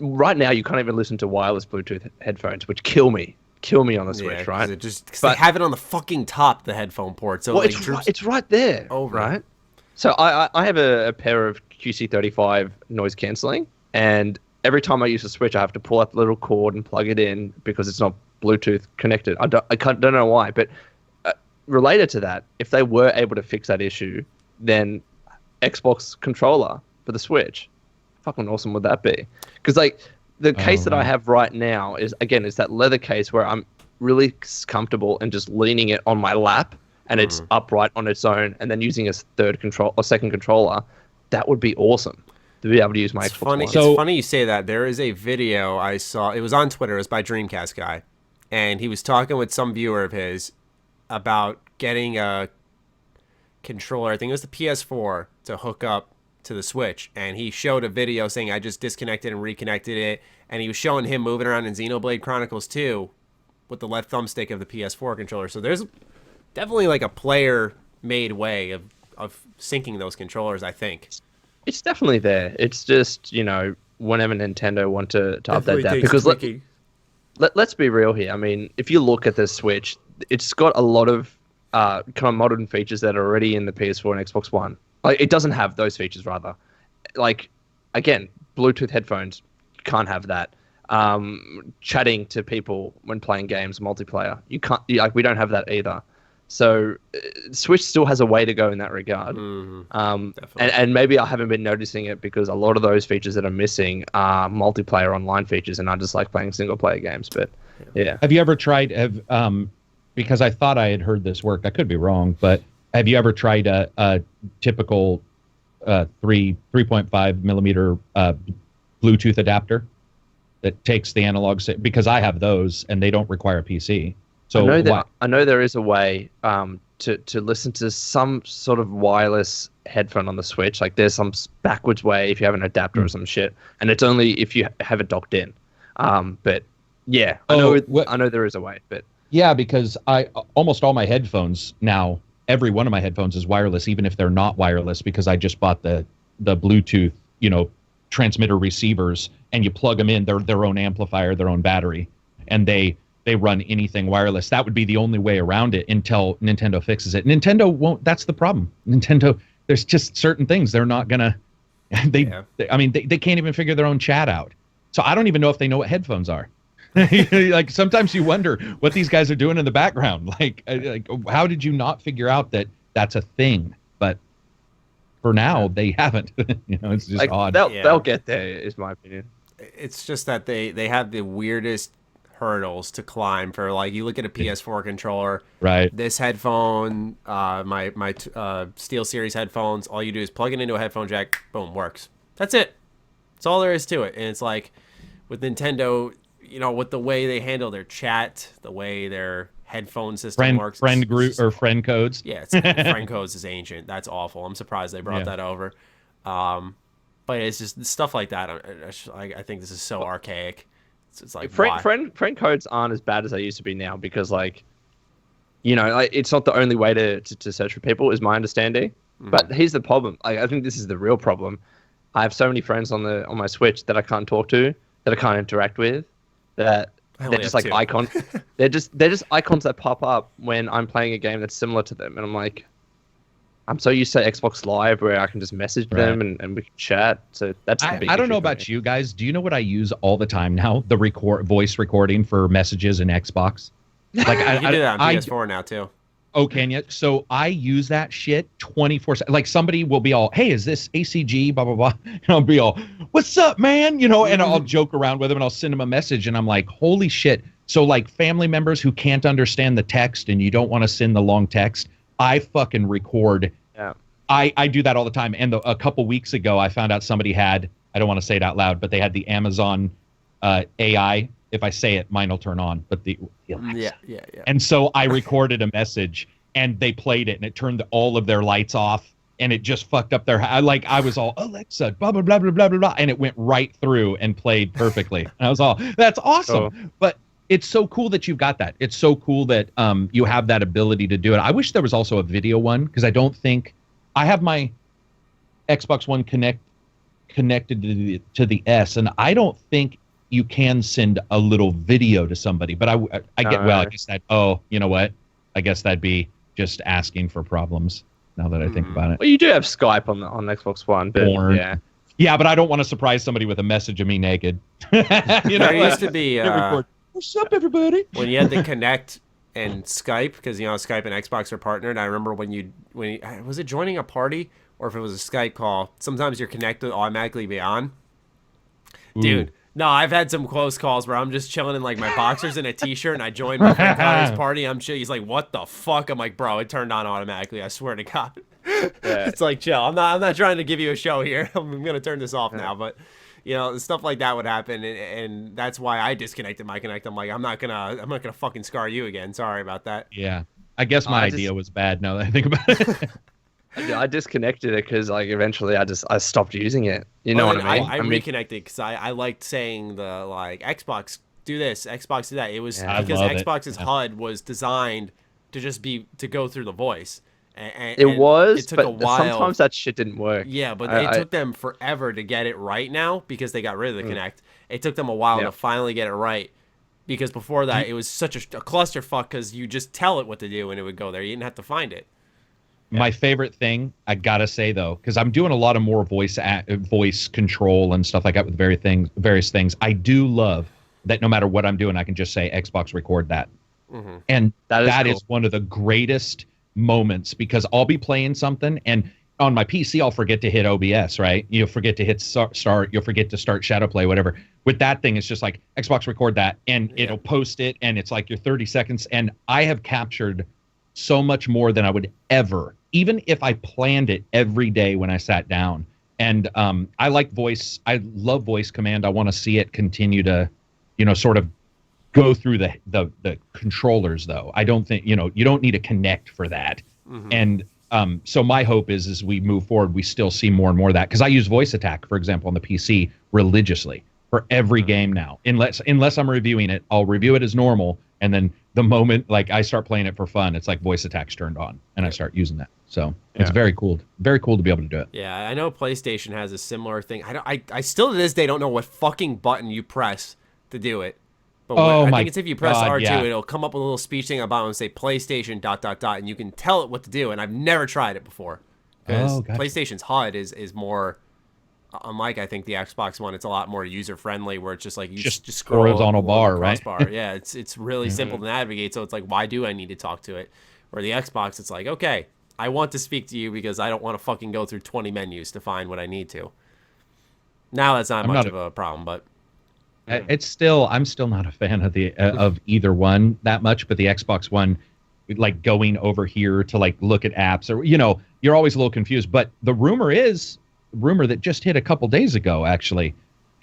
right now you can't even listen to wireless Bluetooth headphones, which kill me kill me on the Yeah, Switch, right? because they have it on the fucking top, the headphone port. So well, like, it's right there, over. right? So I have a pair of QC35 noise cancelling, and every time I use the Switch, I have to pull out the little cord and plug it in because it's not Bluetooth connected. I don't know why, but related to that, if they were able to fix that issue, then Xbox controller for the Switch, fucking awesome would that be? Because like the case that I have right now is that leather case where I'm really comfortable and just leaning it on my lap and it's upright on its own, and then using a second controller. That would be awesome to be able to use my Xbox One. It's funny you say that. There is a video I saw. It was on Twitter. It was by Dreamcast Guy, and he was talking with some viewer of his about getting a controller. I think it was the PS4 to hook up to the Switch, and he showed a video saying I just disconnected and reconnected it, and he was showing him moving around in Xenoblade Chronicles 2 with the left thumbstick of the PS4 controller. So there's definitely like a player-made way of syncing those controllers, I think. It's definitely there. It's just, whenever Nintendo want to update that. Because let's be real here. I mean, if you look at the Switch, it's got a lot of kind of modern features that are already in the PS4 and Xbox One. Like, it doesn't have those features, rather. Like, again, Bluetooth headphones, you can't have that. Chatting to people when playing games, multiplayer, you can't. We don't have that either. So Switch still has a way to go in that regard. And maybe I haven't been noticing it because a lot of those features that are missing are multiplayer online features, and I just like playing single player games. But yeah. Have you ever tried, because I thought I had heard this work, I could be wrong, but have you ever tried a typical 3.5 millimeter Bluetooth adapter that takes the analog, because I have those and they don't require a PC. So I know there is a way to listen to some sort of wireless headphone on the Switch. Like there's some backwards way if you have an adapter or some shit, and it's only if you have it docked in. But yeah, I know there is a way. But yeah, because almost all my headphones now, every one of my headphones is wireless, even if they're not wireless, because I just bought the Bluetooth, transmitter receivers, and you plug them in, they're their own amplifier, their own battery, and they run anything wireless. That would be the only way around it until Nintendo fixes it. Nintendo won't. That's the problem. Nintendo, there's just certain things they're not gonna. They can't even figure their own chat out. So I don't even know if they know what headphones are. Like sometimes you wonder what these guys are doing in the background. Like how did you not figure out that that's a thing? But for now, they haven't. It's just odd. They'll get there, is my opinion. It's just that they have the weirdest hurdles to climb for. Like you look at a PS4 controller, right? This headphone, my Steel Series headphones, all you do is plug it into a headphone jack, boom, works. That's it. That's all there is to it. And it's like with Nintendo, with the way they handle their chat, the way their headphone system works, friend group or friend codes. Yeah, friend codes is ancient. That's awful. I'm surprised they brought that over. But it's just stuff like that. I think this is so archaic. It's like friend codes aren't as bad as they used to be now because it's not the only way to search for people, is my understanding. But here's the problem. I think this is the real problem. I have so many friends on my Switch that I can't talk to, that I can't interact with, that they're just like icons. they're just icons that pop up when I'm playing a game that's similar to them, and I'm like, I'm so used to Xbox Live where I can just message them and we can chat. So that's the big I don't know issue about you guys. Do you know what I use all the time now? The voice recording for messages in Xbox. Like you can do that on PS4 now too. Oh, can you? So I use that shit 24/7. Like somebody will be all, "Hey, is this ACG?" Blah blah blah, and I'll be all, "What's up, man?" And I'll joke around with them and I'll send them a message, and I'm like, "Holy shit!" So like family members who can't understand the text and you don't want to send the long text, I fucking record. Yeah. I do that all the time. And a couple weeks ago, I found out somebody had, I don't want to say it out loud, but they had the Amazon AI. If I say it, mine will turn on. But the Alexa. Yeah. And so I recorded a message, and they played it, and it turned all of their lights off, and it just fucked up their. I was all, Alexa, blah blah blah blah blah blah blah, and it went right through and played perfectly. And I was all, that's awesome. Oh. But it's so cool that you've got that. It's so cool that you have that ability to do it. I wish there was also a video one, because I don't think I have my Xbox One connected to the S, and I don't think you can send a little video to somebody. But I get, well, I guess that, oh, you know what? I guess that'd be just asking for problems now that I think about it. Well, you do have Skype on Xbox One, but yeah. Yeah, but I don't want to surprise somebody with a message of me naked. You know, there used to be what's up, everybody? When you had to connect and Skype, because you know Skype and Xbox are partnered. I remember when you was it joining a party or if it was a Skype call. Sometimes your connect would automatically be on. Dude, no, I've had some close calls where I'm just chilling in like my boxers and a t-shirt, and I joined my friend Connor's party. I'm chill. He's like, "What the fuck?" I'm like, "Bro, it turned on automatically. I swear to God." Yeah. It's like, chill. I'm not trying to give you a show here. I'm gonna turn this off now, but you know, stuff like that would happen, and that's why I disconnected my Connect. I'm like, I'm not gonna fucking scar you again. Sorry about that. Yeah, I guess my idea was bad. Now that I think about it. I disconnected it because like eventually I stopped using it. You know what I mean? I reconnected because I liked saying the like Xbox do this, Xbox do that. It was because Xbox's HUD was designed to just to go through the voice. And it took a while. Sometimes that shit didn't work. Yeah, but it took them forever to get it right now because they got rid of the Kinect. It took them a while to finally get it right because before that it was such a clusterfuck because you just tell it what to do and it would go there. You didn't have to find it. My favorite thing, I gotta say though, because I'm doing a lot of more voice control and stuff like that with various things. I do love that no matter what I'm doing, I can just say Xbox record that, and that is one of the greatest moments because I'll be playing something and on my PC I'll forget to hit OBS, right? You'll forget to hit start, you'll forget to start shadow play, whatever. With that thing, it's just like Xbox record that and it'll post it and it's like your 30 seconds. And I have captured so much more than I would ever, even if I planned it every day when I sat down. And I like voice. I love voice command. I want to see it continue to, sort of go through the controllers though. I don't think, you don't need a Connect for that. And so my hope is as we move forward, we still see more and more of that. Because I use voice attack, for example, on the PC religiously for every game now. Unless I'm reviewing it, I'll review it as normal. And then the moment like I start playing it for fun, it's like voice attacks turned on and I start using that. So it's very cool to be able to do it. Yeah, I know PlayStation has a similar thing. I still to this day don't know what fucking button you press to do it. But I think it's if you press R2, it'll come up with a little speech thing about it and say PlayStation ... and you can tell it what to do. And I've never tried it before. Because PlayStation's HUD is more, unlike I think the Xbox One, it's a lot more user friendly where it's just like you just scroll horizontal bar, right? Yeah, it's really simple to navigate. So it's like, why do I need to talk to it? Where the Xbox, it's like, okay, I want to speak to you because I don't want to fucking go through 20 menus to find what I need to. Now that's not much of a problem, but I'm still not a fan of of either one that much, but the Xbox One, like going over here to like look at apps or you're always a little confused. But the rumor that just hit a couple days ago actually,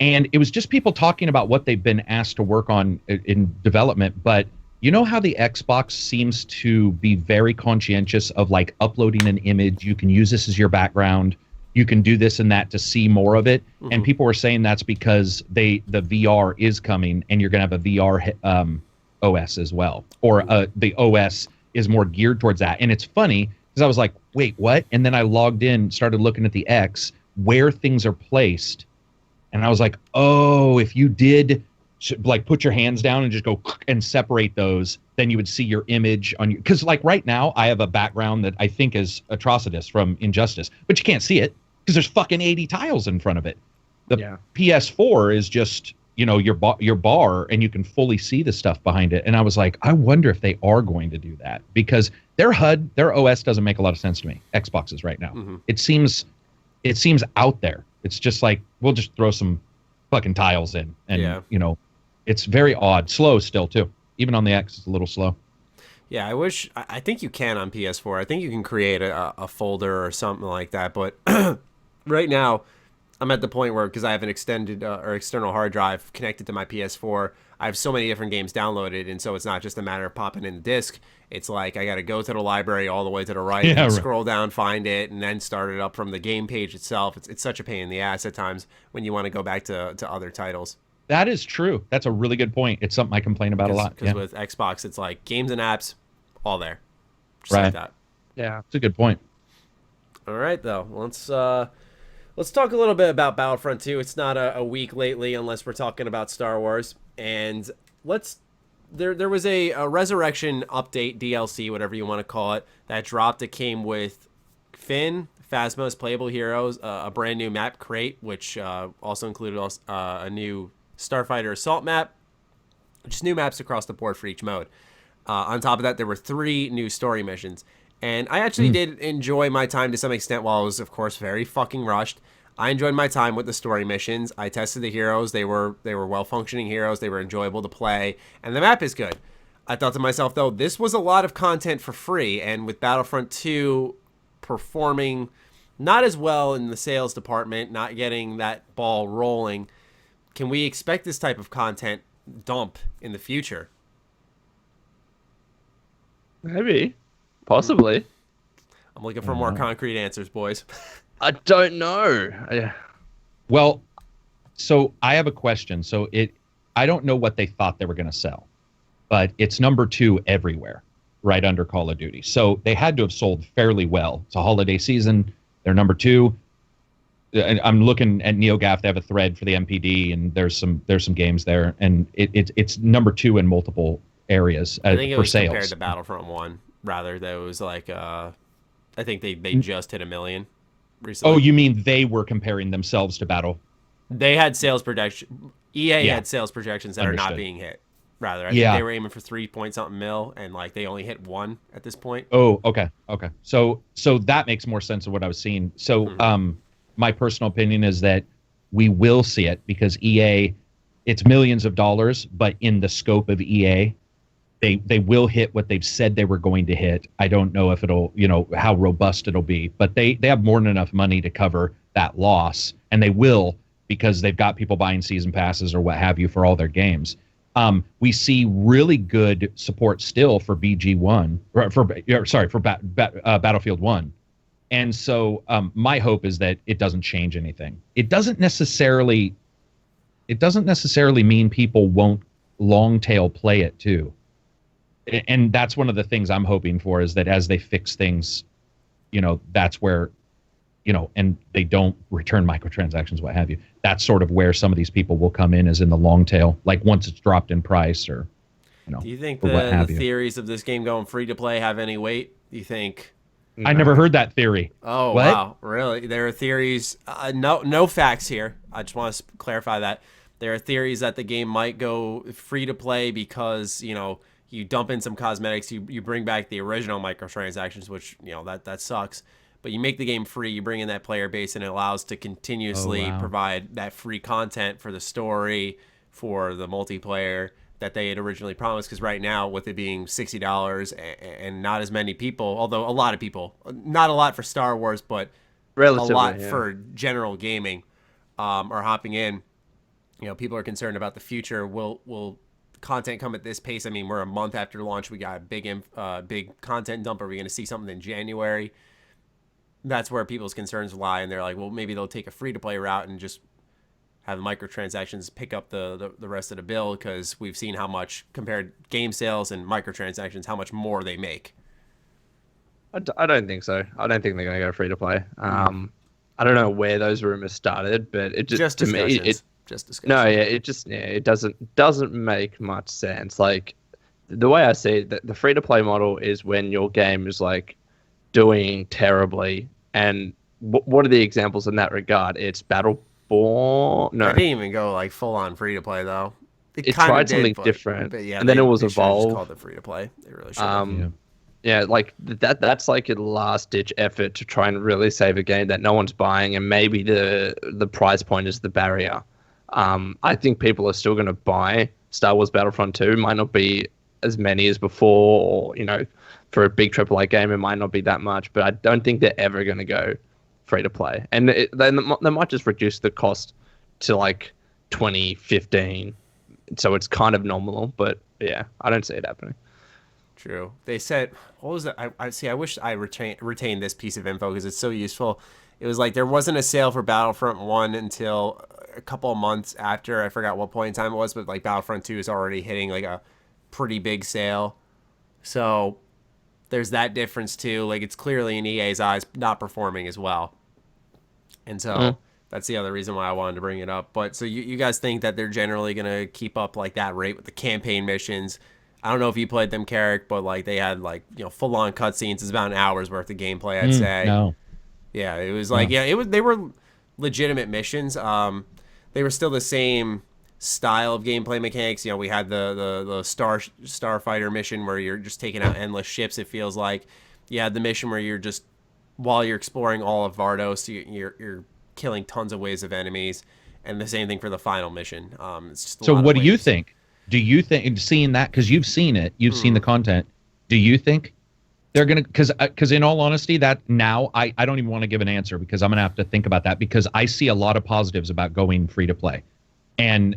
and it was just people talking about what they've been asked to work on in development. But you know how the Xbox seems to be very conscientious of like uploading an image. You can use this as your background. You can do this and that to see more of it. And people were saying that's because the VR is coming and you're going to have a VR OS as well. Or the OS is more geared towards that. And it's funny because I was like, wait, what? And then I logged in, started looking at the X, where things are placed. And I was like, oh, if you did like put your hands down and just go and separate those, then you would see your image on your, because like right now I have a background that I think is Atrocitus from Injustice, but you can't see it because there's fucking 80 tiles in front of it. The PS4 is just, your bar and you can fully see the stuff behind it. And I was like, I wonder if they are going to do that because their HUD, their OS doesn't make a lot of sense to me. Xbox's right now. It seems out there. It's just like, we'll just throw some fucking tiles in and, it's very odd. Slow still too. Even on the X, it's a little slow. Yeah, I think you can on PS4. I think you can create a folder or something like that. But right now, I'm at the point where, because I have an extended or external hard drive connected to my PS4, I have so many different games downloaded. And so it's not just a matter of popping in the disc. It's like I got to go to the library all the way to the right and scroll down, find it, and then start it up from the game page itself. It's such a pain in the ass at times when you want to go back to other titles. That is true. That's a really good point. It's something I complain about a lot. Because with Xbox, it's like games and apps, all there. Just like that. Yeah. It's a good point. All right, though. Let's talk a little bit about Battlefront 2. It's not a week lately unless we're talking about Star Wars. And there was a Resurrection update, DLC, whatever you want to call it, that dropped. It came with Finn, Phasma's playable heroes, a brand new map crate, which also included a new Starfighter Assault map, just new maps across the board for each mode. On top of that, there were 3 new story missions. And I actually did enjoy my time to some extent while I was, of course, very fucking rushed. I enjoyed my time with the story missions. I tested the heroes. They were well-functioning heroes. They were enjoyable to play. And the map is good. I thought to myself, though, this was a lot of content for free. And with Battlefront 2 performing not as well in the sales department, not getting that ball rolling, can we expect this type of content dump in the future? Maybe. Possibly. I'm looking for more concrete answers, boys. I don't know. Well, so I have a question. So I don't know what they thought they were going to sell, but it's number 2 everywhere, right under Call of Duty. So they had to have sold fairly well. It's a holiday season. They're number 2. And I'm looking at NeoGAF. They have a thread for the MPD, and there's some games there, and it's number 2 in multiple areas I think it for was sales. compared to Battlefront 1. Rather, that was like I think they just hit 1 million recently. Oh, you mean they were comparing themselves to Battle? They had sales projection. EA Yeah. had sales projections that are not Understood. being hit. Rather, I think they were aiming for 3 point something mil, and like they only hit 1 at this point. Oh, okay. So that makes more sense of what I was seeing. So, my personal opinion is that we will see it because EA, it's millions of dollars, but in the scope of EA, they will hit what they've said they were going to hit. I don't know if it'll, how robust it'll be, but they have more than enough money to cover that loss, and they will because they've got people buying season passes or what have you for all their games. We see really good support still for BG1, for Battlefield 1. And so my hope is that it doesn't change anything. It doesn't necessarily mean people won't long tail play it too. And that's one of the things I'm hoping for, is that as they fix things, that's where, and they don't return microtransactions, what have you. That's sort of where some of these people will come in, is in the long tail, like once it's dropped in price or, Do you think the theories of this game going free to play have any weight? Do you think? I never heard that theory. Oh, what? Wow. Really? There are theories. No facts here. I just want to clarify that. There are theories that the game might go free to play because, you dump in some cosmetics, you bring back the original microtransactions, which, that sucks. But you make the game free, you bring in that player base, and it allows to continuously provide that free content for the story, for the multiplayer that they had originally promised. Because right now, with it being $60 and not as many people, although a lot of people, not a lot for Star Wars, but relatively, a lot for general gaming, are hopping in. People are concerned about the future. Will content come at this pace? I mean, we're a month after launch. We got a big content dump. Are we going to see something in January? That's where people's concerns lie, and they're like, well, maybe they'll take a free-to-play route and just have the microtransactions pick up the rest of the bill, because we've seen how much, compared game sales and microtransactions, how much more they make. I don't think so. I don't think they're going to go free-to-play. I don't know where those rumors started, but it just to me, just discussion. No, yeah, it doesn't make much sense. Like, the way I see it, the free-to-play model is when your game is like doing terribly. And what are the examples in that regard? It's Battleborn. No, I didn't even go like full on free to play though. It tried something different, but yeah, and then it was they Evolve. just called it free to play. They really should. Yeah, like that's like a last ditch effort to try and really save a game that no one's buying, and maybe the price point is the barrier. I think people are still going to buy Star Wars Battlefront 2. Might not be as many as before, or for a big AAA game, it might not be that much, but I don't think they're ever going to go free to play. And they might just reduce the cost to like 2015, so it's kind of nominal. But yeah, I don't see it happening. True. They said, what was that? I wish I retained this piece of info because it's so useful. It was like there wasn't a sale for Battlefront 1 until a couple of months after. I forgot what point in time it was, but like Battlefront 2 is already hitting like a pretty big sale. So there's that difference too. Like, it's clearly in EA's eyes not performing as well. And so that's the other reason why I wanted to bring it up. But so you guys think that they're generally going to keep up like that rate with the campaign missions? I don't know if you played them, Karak, but like they had like, full on cutscenes. It's about an hour's worth of gameplay, I'd say. No. Yeah, it was like, they were legitimate missions. They were still the same style of gameplay mechanics. We had the starfighter mission where you're just taking out endless ships, it feels like. You had the mission where you're just, while you're exploring all of Vardos, you're killing tons of waves of enemies, and the same thing for the final mission. It's just so what do you think? Do you think, seeing that, because you've seen it, you've seen the content, do you think they're going to, because in all honesty, that now I don't even want to give an answer, because I'm going to have to think about that, because I see a lot of positives about going free to play. And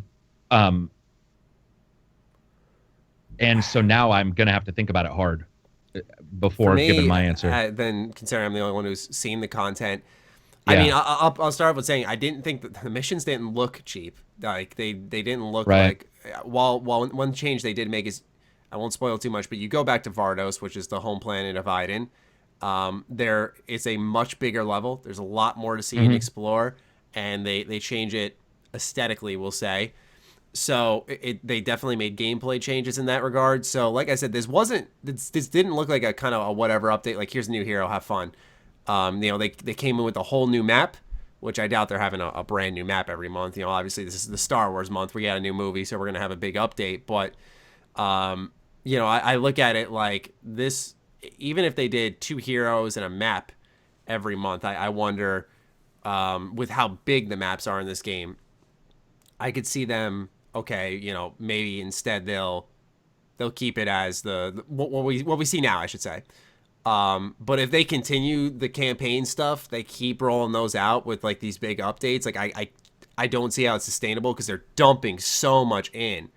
so now I'm going to have to think about it hard before giving my answer. Then, considering I'm the only one who's seen the content, Yeah. I mean, I'll start off with saying I didn't think that the missions didn't look cheap. Like they didn't look like. While one change they did make is, I won't spoil too much, but you go back to Vardos, which is the home planet of Iden. There is a much bigger level. There's a lot more to see and explore, and they change it aesthetically, we'll say. So they definitely made gameplay changes in that regard. So like I said, this didn't look like a kind of a whatever update. Like, here's a new hero, have fun. They came in with a whole new map, which I doubt they're having a brand new map every month. Obviously this is the Star Wars month. We got a new movie, so we're gonna have a big update. But I look at it like this. Even if they did 2 heroes and a map every month, I wonder, with how big the maps are in this game, I could see them. Okay, maybe instead they'll keep it as what we see now, I should say. But if they continue the campaign stuff, they keep rolling those out with like these big updates. Like I don't see how it's sustainable, because they're dumping so much in,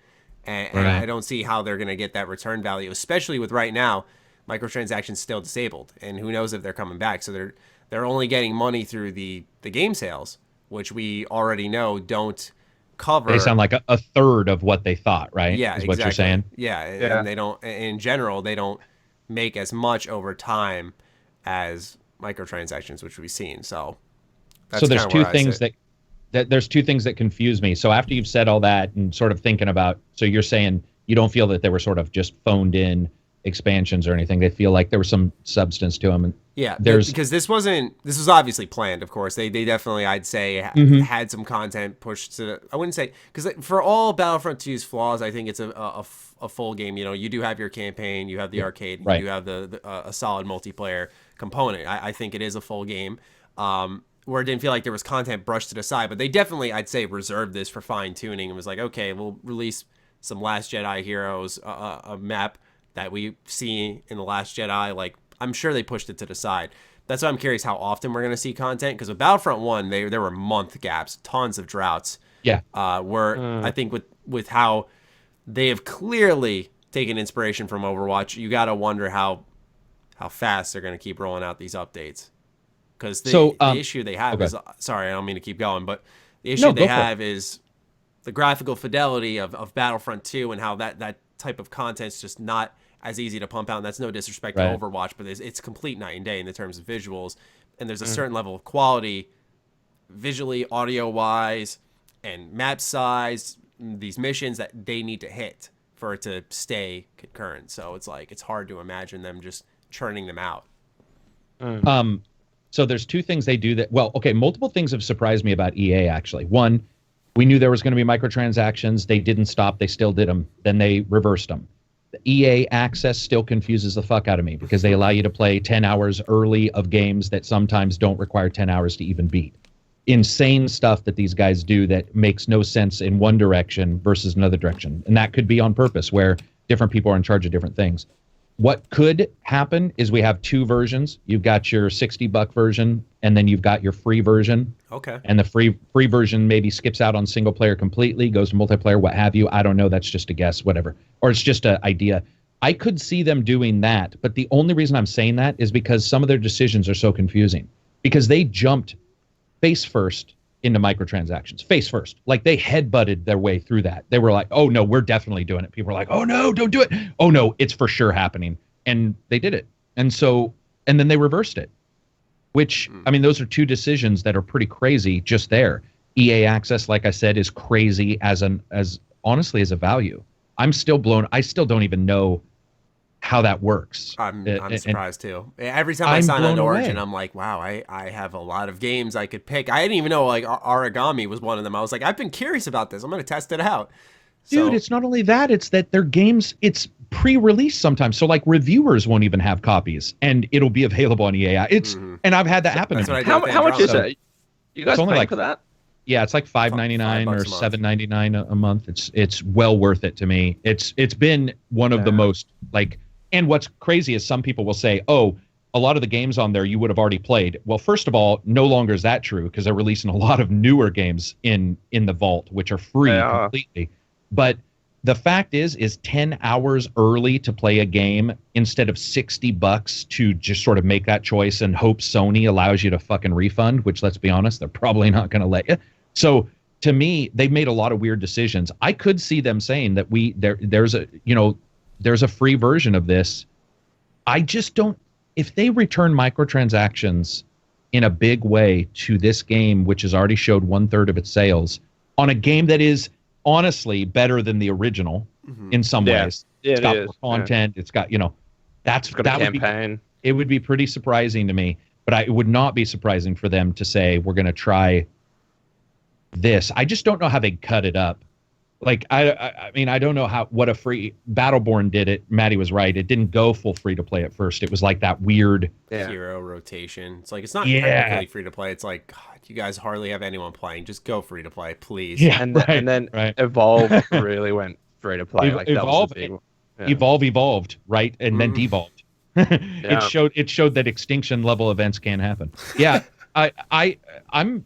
and I don't see how they're gonna get that return value, especially with right now microtransactions still disabled, and who knows if they're coming back. So they're only getting money through the game sales, which we already know don't cover. They sound like a third of what they thought, right? Yeah, is exactly. what you're saying. Yeah, and they don't. In general, they don't make as much over time as microtransactions, which we've seen. So there's two things there's two things that confuse me. So after you've said all that and sort of thinking about, so you're saying you don't feel that they were sort of just phoned in expansions or anything. They feel like there was some substance to them. And yeah, because this was obviously planned, of course. They definitely, I'd say, had some content pushed to, I wouldn't say, because for all Battlefront 2's flaws, I think it's a full game. You do have your campaign, you have the arcade, you do have a solid multiplayer component. I think it is a full game, where it didn't feel like there was content brushed to the side. But they definitely, I'd say, reserved this for fine tuning and was like, okay, we'll release some Last Jedi heroes, a map that we see in The Last Jedi. Like, I'm sure they pushed it to the side. That's why I'm curious how often we're going to see content, because with Battlefront 1, there were month gaps, tons of droughts. Yeah. I think with how they have clearly taken inspiration from Overwatch, you got to wonder how fast they're going to keep rolling out these updates. Because the issue they have is, sorry, I don't mean to keep going, but the issue they have is the graphical fidelity of Battlefront 2, and how that type of content's just not as easy to pump out. And that's no disrespect to Overwatch, but it's complete night and day in the terms of visuals. And there's a certain level of quality, visually, audio-wise, and map size, these missions that they need to hit for it to stay concurrent. So it's like, it's hard to imagine them just churning them out. So there's two things they do that, multiple things have surprised me about EA, actually. One, we knew there was going to be microtransactions. They didn't stop. They still did them. Then they reversed them. The EA access still confuses the fuck out of me, because they allow you to play 10 hours early of games that sometimes don't require 10 hours to even beat. Insane stuff that these guys do that makes no sense in one direction versus another direction. And that could be on purpose, where different people are in charge of different things. What could happen is we have 2 versions. You've got your $60 version, and then you've got your free version. Okay. And the free version maybe skips out on single player completely, goes to multiplayer, what have you. I don't know. That's just a guess, whatever. Or it's just an idea. I could see them doing that, but the only reason I'm saying that is because some of their decisions are so confusing. Because they jumped face first into microtransactions. Face first. Like, they headbutted their way through that. They were like, oh no, we're definitely doing it. People were like, oh no, don't do it. Oh no, it's for sure happening. And they did it. And then they reversed it. which, I mean, those are two decisions that are pretty crazy just there. EA Access, like I said, is crazy as honestly as a value. I still don't even know how that works. I'm surprised too. Every time I sign on to Origin, I'm like, wow, I have a lot of games I could pick. I didn't even know like Origami was one of them. I was like, I've been curious about this. I'm going to test it out. Dude, it's not only that, it's that their games, it's pre-release sometimes. So like reviewers won't even have copies and it'll be available on EA. And I've had that happen. How much is it? You guys paying for that? Yeah, it's like $5.99 or $7.99 a month. It's well worth it to me. It's been one of the most like. And what's crazy is some people will say, "Oh, a lot of the games on there you would have already played." Well, first of all, no longer is that true because they're releasing a lot of newer games in the vault, which are free completely. But the fact is 10 hours early to play a game instead of $60 to just sort of make that choice and hope Sony allows you to fucking refund, which let's be honest, they're probably not going to let you. So to me, they've made a lot of weird decisions. I could see them saying that there's a free version of this. I just don't, if they return microtransactions in a big way to this game, which has already showed 1/3 of its sales on a game that is honestly better than the original in some ways. Yeah, it's got more content. It's got, it's got a campaign. It would be pretty surprising to me, but it would not be surprising for them to say, we're going to try this. I just don't know how they cut it up. Like, I mean, I don't know what a free Battleborn did it. Matty was right. It didn't go full free to play at first. It was like that weird hero rotation. It's like, it's not technically free to play. It's like, God, you guys hardly have anyone playing. Just go free to play, please. Yeah, and then Evolve really went free to play. Evolve evolved, right? And then devolved. It showed that extinction level events can happen. Yeah. I'm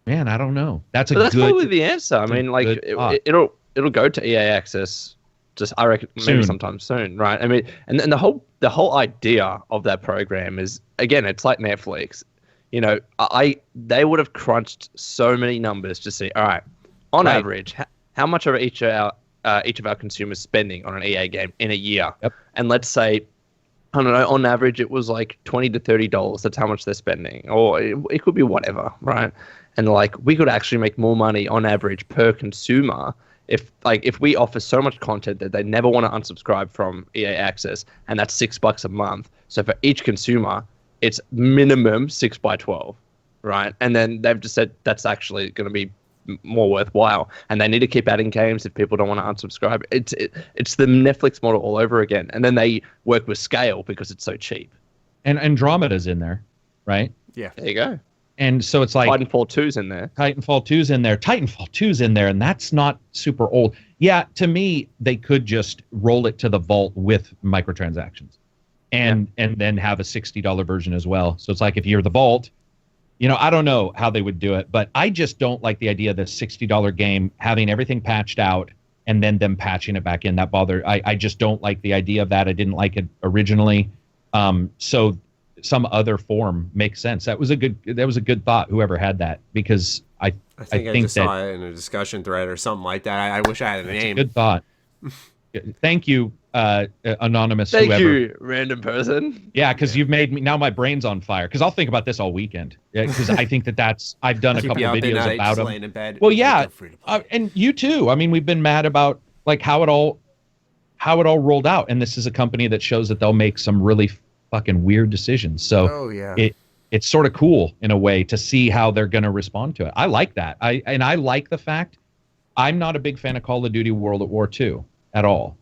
Man, I don't know. That's probably the answer. I mean, like it'll go to EA Access. Just I reckon maybe sometime soon, right? I mean, and the whole idea of that program is, again, it's like Netflix. They would have crunched so many numbers to see. All right, on average, how much are each of our consumers spending on an EA game in a year? Yep. And let's say, I don't know, on average it was like $20 to $30. That's how much they're spending, or it could be whatever, right? And like we could actually make more money on average per consumer if we offer so much content that they never want to unsubscribe from EA Access, and that's $6 a month. So for each consumer, it's minimum 6x12, right? And then they've just said that's actually going to be more worthwhile, and they need to keep adding games if people don't want to unsubscribe. It's the Netflix model all over again, and then they work with scale because it's so cheap. And Andromeda's in there, right? Yeah, there you go. And so it's like Titanfall 2's in there. Titanfall 2's in there, and that's not super old. Yeah, to me, they could just roll it to the vault with microtransactions, and then have a $60 version as well. So it's like if you're the vault, I don't know how they would do it, but I just don't like the idea of the $60 game having everything patched out and then them patching it back in. That bothered. I just don't like the idea of that. I didn't like it originally. So some other form makes sense. That was a good thought, whoever had that, because I think I just saw it in a discussion thread or something like that. I wish I had a name. Good thought. Thank you, anonymous. Thank you, random person. Yeah, because you've made me, now my brain's on fire, because I'll think about this all weekend. Yeah, because I think I've done a couple of videos about them. In bed, well, yeah, and you too. I mean, we've been mad about like how it all rolled out, and this is a company that shows that they'll make some really fucking weird decisions. So it's sort of cool in a way to see how they're going to respond to it. I like that. I like the fact I'm not a big fan of Call of Duty World at War II at all.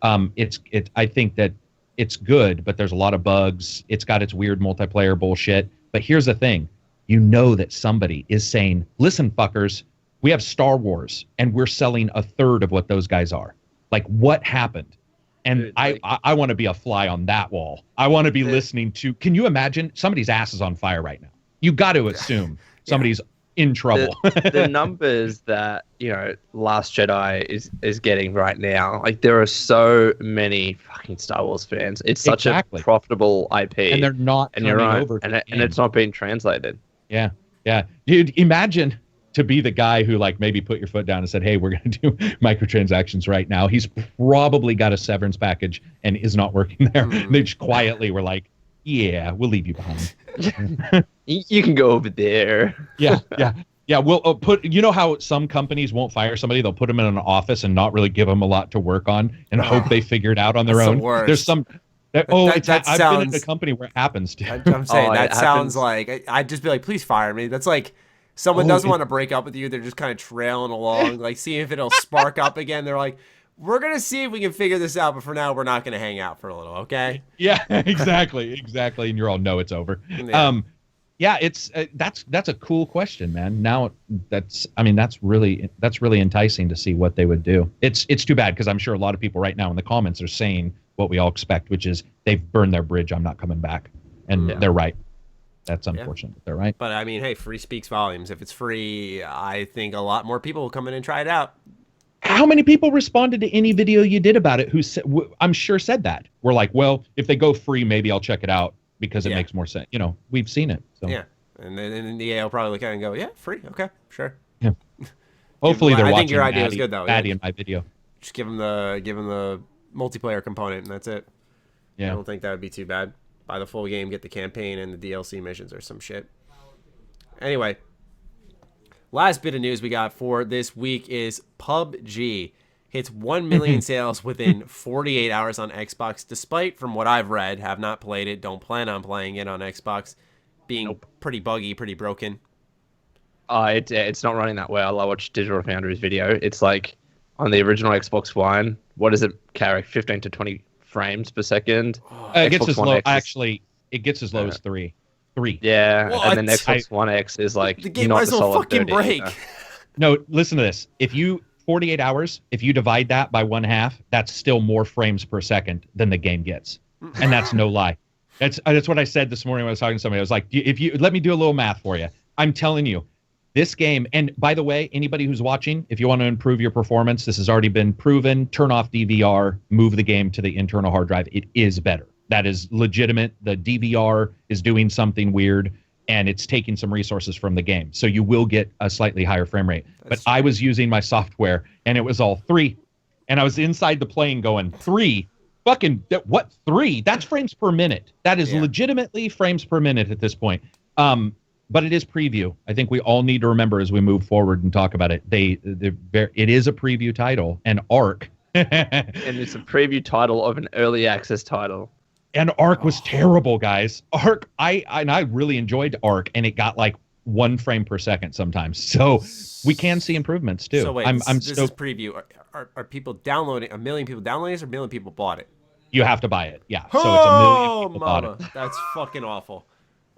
I think that it's good, but there's a lot of bugs. It's got its weird multiplayer bullshit. But here's the thing. That somebody is saying, listen, fuckers, we have Star Wars and we're selling 1/3 of what those guys are. Like, what happened? And I want to be a fly on that wall. I want to be listening to, can you imagine? Somebody's ass is on fire right now. You got to assume somebody's in trouble. The numbers that, Last Jedi is getting right now, like there are so many fucking Star Wars fans. It's such a profitable IP. And they're not coming over. And it's not being translated. Yeah. Yeah. Dude, imagine to be the guy who like maybe put your foot down and said, hey, we're going to do microtransactions right now. He's probably got a severance package and is not working there. They just quietly were like, yeah, we'll leave you behind. You can go over there. Yeah. We'll put. You know how some companies won't fire somebody; they'll put them in an office and not really give them a lot to work on, and hope they figure it out on their own. There's some. I've been in a company where it happens. I'm saying that sounds like I'd just be like, please fire me. That's like someone doesn't want to break up with you. They're just kind of trailing along, like seeing if it'll spark up again. They're like, we're gonna see if we can figure this out, but for now, we're not gonna hang out for a little, okay? Yeah, exactly, and you're all, no, it's over. Yeah. It's that's a cool question, man. Now that's really enticing to see what they would do. It's too bad because I'm sure a lot of people right now in the comments are saying what we all expect, which is they've burned their bridge. I'm not coming back, and they're right. That's unfortunate, but they're right. But I mean, hey, free speaks volumes. If it's free, I think a lot more people will come in and try it out. How many people responded to any video you did about it who I'm sure said that? We're like, well, if they go free, maybe I'll check it out because it makes more sense. You know, we've seen it. So. Yeah. And then the EA will probably look at it and go, yeah, free. Okay, sure. Yeah. Hopefully they're watching. I think your idea was good, though. Maddie in my video. Just give them the multiplayer component, and that's it. Yeah. I don't think that would be too bad. Buy the full game, get the campaign and the DLC missions or some shit. Anyway. Last bit of news we got for this week is PUBG hits 1 million sales within 48 hours on Xbox, despite, from what I've read, have not played it, don't plan on playing it on Xbox, being pretty buggy, pretty broken. It's not running that well. I watched Digital Foundry's video. It's like on the original Xbox One, what is it, Karak? 15 to 20 frames per second. It gets as low. Actually, it gets as low as 3. Yeah, what? And then Xbox One X is like the game might as well fucking 30, break. You know? No, listen to this. If you 48 hours, if you divide that by 1/2, that's still more frames per second than the game gets, and that's no lie. That's what I said this morning when I was talking to somebody. I was like, if you let me do a little math for you, I'm telling you, this game. And by the way, anybody who's watching, if you want to improve your performance, this has already been proven. Turn off DVR, move the game to the internal hard drive. It is better. That is legitimate. The DVR is doing something weird, and it's taking some resources from the game. So you will get a slightly higher frame rate. But I was using my software, and it was all 3. And I was inside the plane going, 3? Fucking, what, 3? That's frames per minute. That is legitimately frames per minute at this point. But it is preview. I think we all need to remember as we move forward and talk about it. It is a preview title, and Ark. And it's a preview title of an early access title. And Ark was terrible, guys. Ark, I really enjoyed Ark, and it got like 1 frame per second sometimes. So we can see improvements too. So wait, this is preview. Are people downloading? 1 million people downloading this, or 1 million people bought it? You have to buy it. Yeah. So it's 1 million people mama. bought it. That's fucking awful.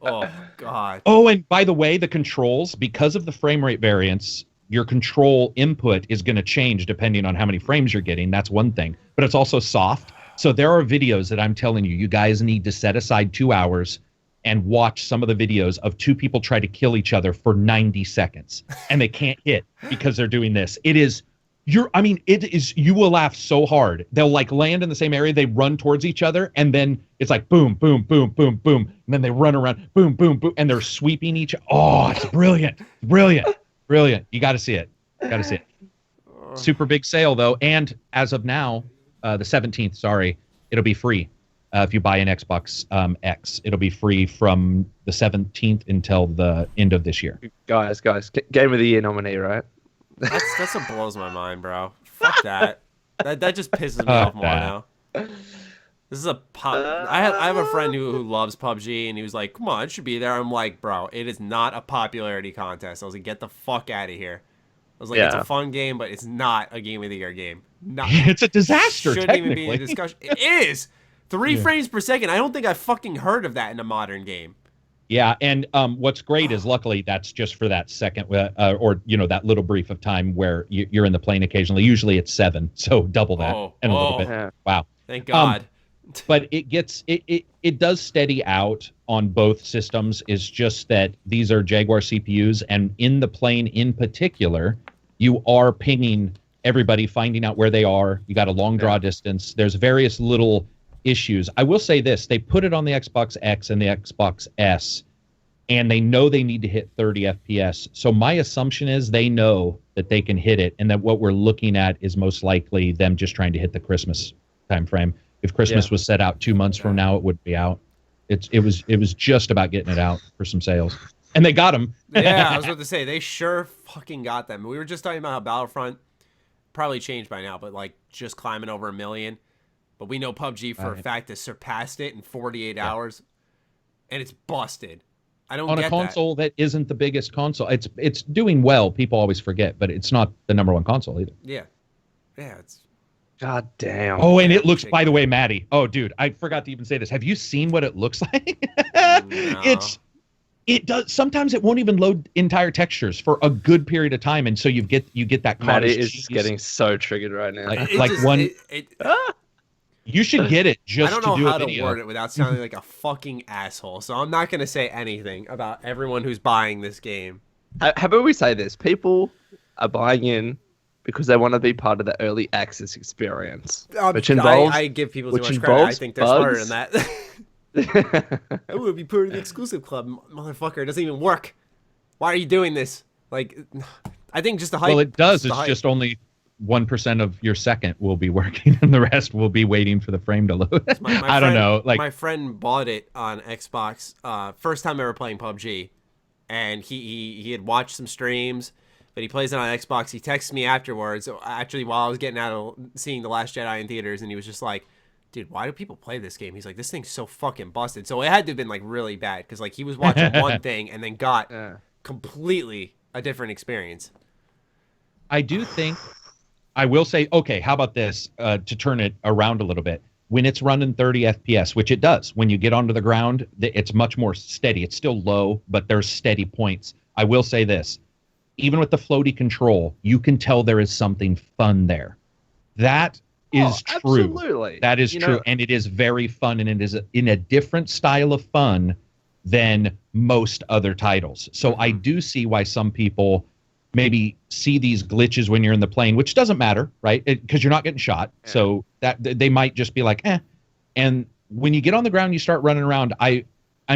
Oh God. Oh, and by the way, the controls, because of the frame rate variance, your control input is going to change depending on how many frames you're getting. That's one thing. But it's also soft. So there are videos that I'm telling you, you guys need to set aside 2 hours and watch some of the videos of 2 people try to kill each other for 90 seconds. And they can't hit because they're doing this. You will laugh so hard. They'll like land in the same area. They run towards each other. And then it's like boom, boom, boom, boom, boom. And then they run around, boom, boom, boom. And they're sweeping each. Oh, it's brilliant. Brilliant. Brilliant. You got to see it. Super big sale though. And as of now, the 17th, it'll be free. If you buy an Xbox X, it'll be free from the 17th until the end of this year. Guys, Game of the Year nominee, right? That's what blows my mind, bro. Fuck that. That just pisses me off more now. This is I have a friend who loves PUBG, and he was like, come on, it should be there. I'm like, bro, it is not a popularity contest. I was like, get the fuck out of here. I was like, it's a fun game, but it's not a Game of the Year game. It's a disaster, shouldn't even be in a discussion. It is. 3 frames per second. I don't think I've fucking heard of that in a modern game. Yeah, and what's great is luckily that's just for that second, or that little brief of time where you're in the plane occasionally. Usually it's 7, so double that and a little bit. Yeah. Wow. Thank God. But it does steady out on both systems. It's just that these are Jaguar CPUs, and in the plane in particular, you are pinging everybody, finding out where they are. You got a long draw distance. There's various little issues. I will say this, they put it on the Xbox X and the Xbox S, and they know they need to hit 30 FPS. So my assumption is they know that they can hit it, and that what we're looking at is most likely them just trying to hit the Christmas time frame. If Christmas was set out 2 months from now, it would be out. It was just about getting it out for some sales, and they got them. Yeah, I was about to say, they sure fucking got them. We were just talking about how Battlefront probably changed by now, but like just climbing over 1 million. But we know PUBG for a fact has surpassed it in 48 hours, and it's busted. I don't get on a console that isn't the biggest console. It's doing well. People always forget, but it's not the number one console either. Yeah, it's. God damn. Oh, and it looks, by the way, Matty. Oh, dude, I forgot to even say this. Have you seen what it looks like? No. It does. Sometimes it won't even load entire textures for a good period of time, and so you get that Matty cottage is cheese. getting so triggered right now. You should get it just I don't to know do how a video. to word it without sounding like a fucking asshole, so I'm not going to say anything about everyone who's buying this game. How about we say this? People are buying in because they want to be part of the early access experience, which involves. I give people too much credit. I think they're smarter than bugs. that. I want to be part of the exclusive club, motherfucker. It doesn't even work. Why are you doing this? Like, I think just the hype. Well, it does. the It's hype. just only 1% of your second will be working, and the rest will be waiting for the frame to load. I don't know. Like, my friend bought it on Xbox. First time ever playing PUBG, and he had watched some streams, but he plays it on Xbox. He texted me afterwards, actually while I was getting out of seeing The Last Jedi in theaters, and he was just like, dude, why do people play this game? He's like, this thing's so fucking busted. So it had to have been like really bad, because like he was watching one thing and then got completely a different experience. I do think, I will say, okay, how about this, to turn it around a little bit? When it's running 30 FPS, which it does, when you get onto the ground, it's much more steady. It's still low, but there's steady points. I will say this, even with the floaty control, you can tell there is something fun there. That is true. Absolutely. That is You true. know- And it is very fun, and it is in a different style of fun than most other titles. So I do see why some people maybe see these glitches when you're in the plane, which doesn't matter, right? Because you're not getting shot. Yeah. So that they might just be like, eh. And when you get on the ground, you start running around. I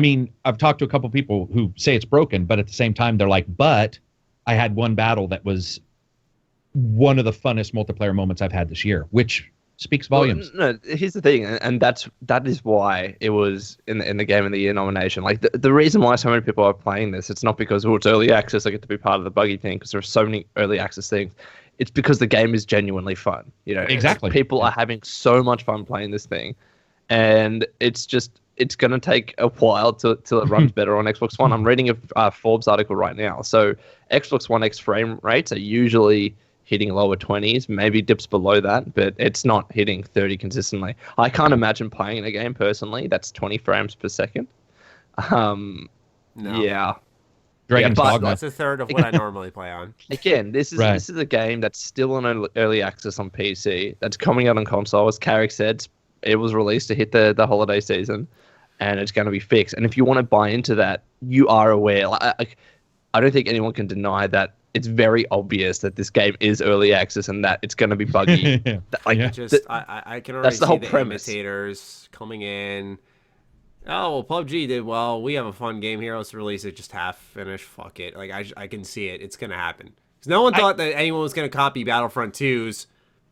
mean, I've talked to a couple people who say it's broken, but at the same time, they're like, but I had one battle that was one of the funnest multiplayer moments I've had this year, which speaks volumes. Well, no, here's the thing, and that is why it was in the Game of the Year nomination. Like the reason why so many people are playing this, it's not because it's early access, I get to be part of the buggy thing, because there are so many early access things. It's because the game is genuinely fun. You know, Exactly. People are having so much fun playing this thing, and it's going to take a while till it runs better on Xbox One. I'm reading a Forbes article right now. So Xbox One X frame rates are usually hitting lower 20s, maybe dips below that, but it's not hitting 30 consistently. I can't imagine playing a game personally that's 20 frames per second. No. Yeah. Dragon's but Dogma. That's a third of what I normally play on. Again, this is a game that's still on early access on PC, that's coming out on console. As Karak said, it was released to hit the holiday season, and it's going to be fixed. And if you want to buy into that, you are aware. I don't think anyone can deny that it's very obvious that this game is early access and that it's going to be buggy. Yeah. I can already that's the see whole the premise. imitators coming in. Oh, well, PUBG did well. We have a fun game here. Let's release it just half finished. Fuck it. Like, I can see it. It's going to happen. Because no one thought that anyone was going to copy Battlefront 2's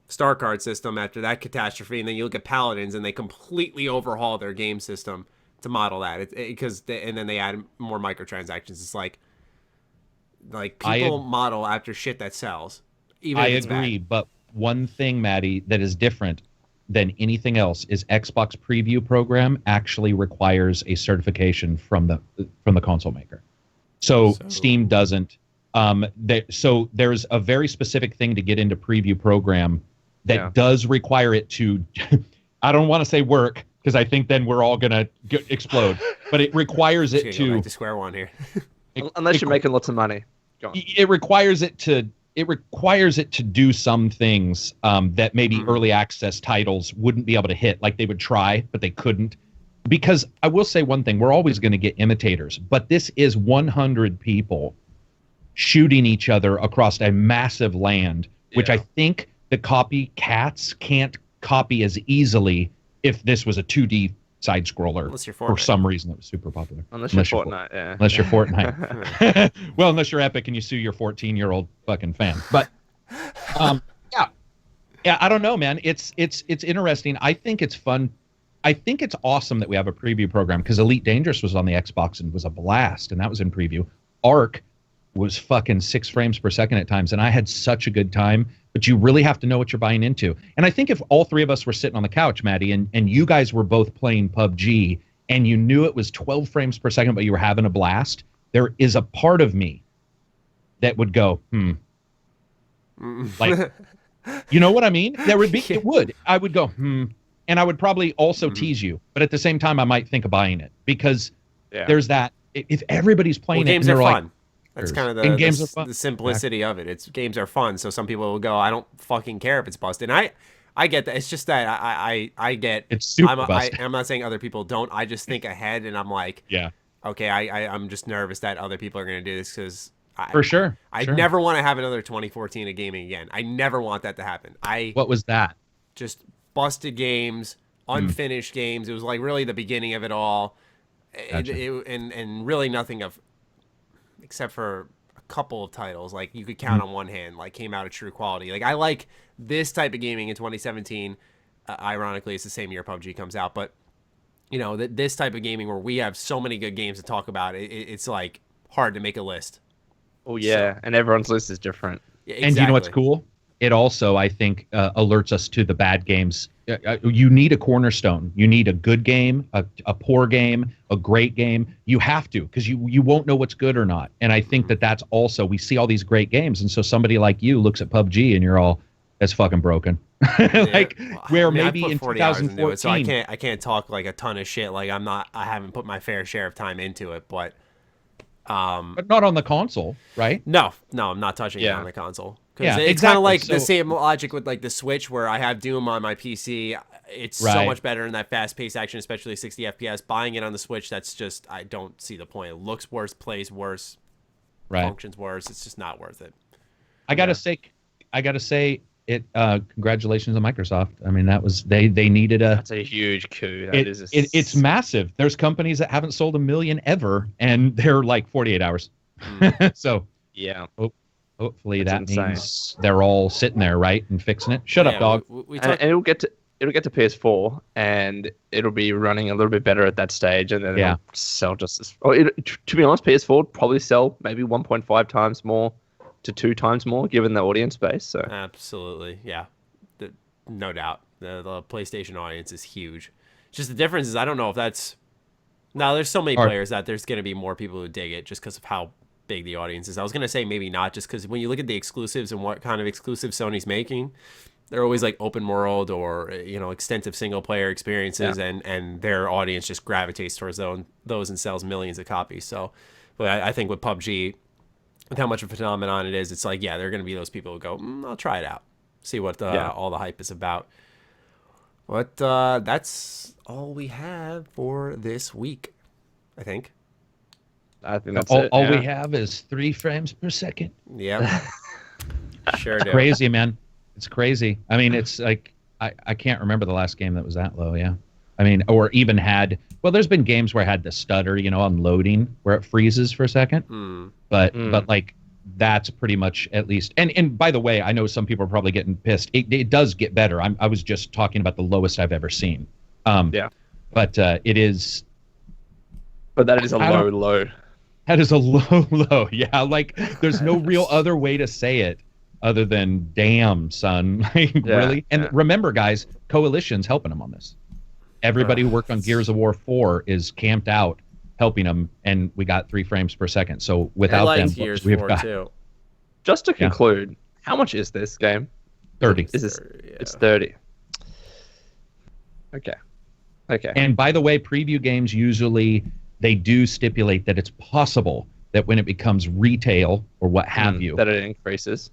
star card system after that catastrophe. And then you look at Paladins and they completely overhaul their game system to model that. And then they add more microtransactions. It's like people model after shit that sells. Even I if it's agree, bad. but one thing, Maddie, that is different than anything else is Xbox Preview program actually requires a certification from the console maker. So Steam doesn't. So there's a very specific thing to get into Preview program that does require it to. I don't want to say work, because I think then we're all gonna explode. But it requires it Go back to square one here. Unless you're making lots of money. Go on. It requires it to do some things that maybe early access titles wouldn't be able to hit. Like they would try, but they couldn't. Because I will say one thing, we're always going to get imitators, but this is 100 people shooting each other across a massive land, which I think the copycats can't copy as easily if this was a 2D side scroller. Unless you're for Fortnite. some reason that was super popular. Unless you're Fortnite, yeah. Unless you're Fortnite. Well, unless you're Epic and you sue your 14-year-old fucking fan. But yeah, I don't know, man. It's interesting. I think it's fun I think it's awesome that we have a preview program because Elite Dangerous was on the Xbox and was a blast, and that was in preview. Arc was fucking 6 frames per second at times, and I had such a good time. But you really have to know what you're buying into. And I think if all three of us were sitting on the couch, Maddie, and you guys were both playing PUBG, and you knew it was 12 frames per second, but you were having a blast, there is a part of me that would go, like, you know what I mean? There would be, it would. I would go, and I would probably also tease you, but at the same time, I might think of buying it because there's that. If everybody's playing games it, are and fun. That's kind of games are fun. The simplicity of it. It's games are fun, so some people will go, I don't fucking care if it's busted. And I get that. It's just that I get it's super busted. I'm not saying other people don't. I just think ahead, and I'm like, okay, I'm just nervous that other people are going to do this because for sure. I never want to have another 2014 of gaming again. I never want that to happen. What was that? Just busted games, unfinished games. It was like really the beginning of it all. Gotcha. And really nothing of, except for a couple of titles, like you could count on one hand, like came out of true quality. Like I like this type of gaming in 2017. Ironically, it's the same year PUBG comes out, but you know, this type of gaming where we have so many good games to talk about, it's like hard to make a list. Oh yeah, and everyone's list is different. Yeah, exactly. And you know what's cool? It also, I think, alerts us to the bad games. You need a cornerstone. You need a good game, a poor game, a great game. You have to, because you won't know what's good or not. And I think that's also, we see all these great games, and so somebody like you looks at PUBG and you're all, that's fucking broken. Like where maybe in 2014, it, so I can't talk like a ton of shit. Like I haven't put my fair share of time into it, but not on the console, right? No, I'm not touching it on the console. Yeah, it's exactly. kind of like the same logic with like the Switch, where I have Doom on my PC. It's so much better in that fast-paced action, especially 60 FPS. Buying it on the Switch, that's just, I don't see the point. It looks worse, plays worse, functions worse. It's just not worth it. I gotta say it. Congratulations on Microsoft. I mean, that was they needed a. That's a huge coup. It's massive. There's companies that haven't sold 1 million ever, and they're like 48 hours. So yeah. Hopefully that means they're all sitting there, right, and fixing it. Shut up, dog. And it'll get to PS4, and it'll be running a little bit better at that stage, and then it'll sell just as. To be honest, PS4 would probably sell maybe 1.5 times more to 2 times more, given the audience base. So absolutely, yeah, no doubt. The PlayStation audience is huge. Just the difference is, I don't know if that's. Now, there's so many players that there's going to be more people who dig it just because of how big the audience is. I was going to say maybe not, just because when you look at the exclusives and what kind of exclusives Sony's making, they're always like open world or, you know, extensive single player experiences, and their audience just gravitates towards those and sells millions of copies. So, but I think with PUBG, with how much of a phenomenon it is, it's like, yeah, there are going to be those people who go, I'll try it out, see what all the hype is about. But that's all we have for this week, I think. I think that's all we have is 3 frames per second. Yeah. Sure do. Crazy, man. It's crazy. I mean, it's like, I can't remember the last game that was that low, yeah. I mean, or even had, well, there's been games where I had the stutter, you know, on loading, where it freezes for a second. But like, that's pretty much at least, and by the way, I know some people are probably getting pissed. It does get better. I was just talking about the lowest I've ever seen. But it is. But that is a low. That is a low. Yeah, like there's no real other way to say it other than damn, son. Like, really? And remember, guys, Coalition's helping them on this. Everybody who worked on Gears of War 4 is camped out helping them, and we got 3 frames per second. So without them, we've got. Too. Just to conclude, how much is this game? 30. It's 30. Okay. And by the way, preview games usually, they do stipulate that it's possible that when it becomes retail or what have you, that it increases.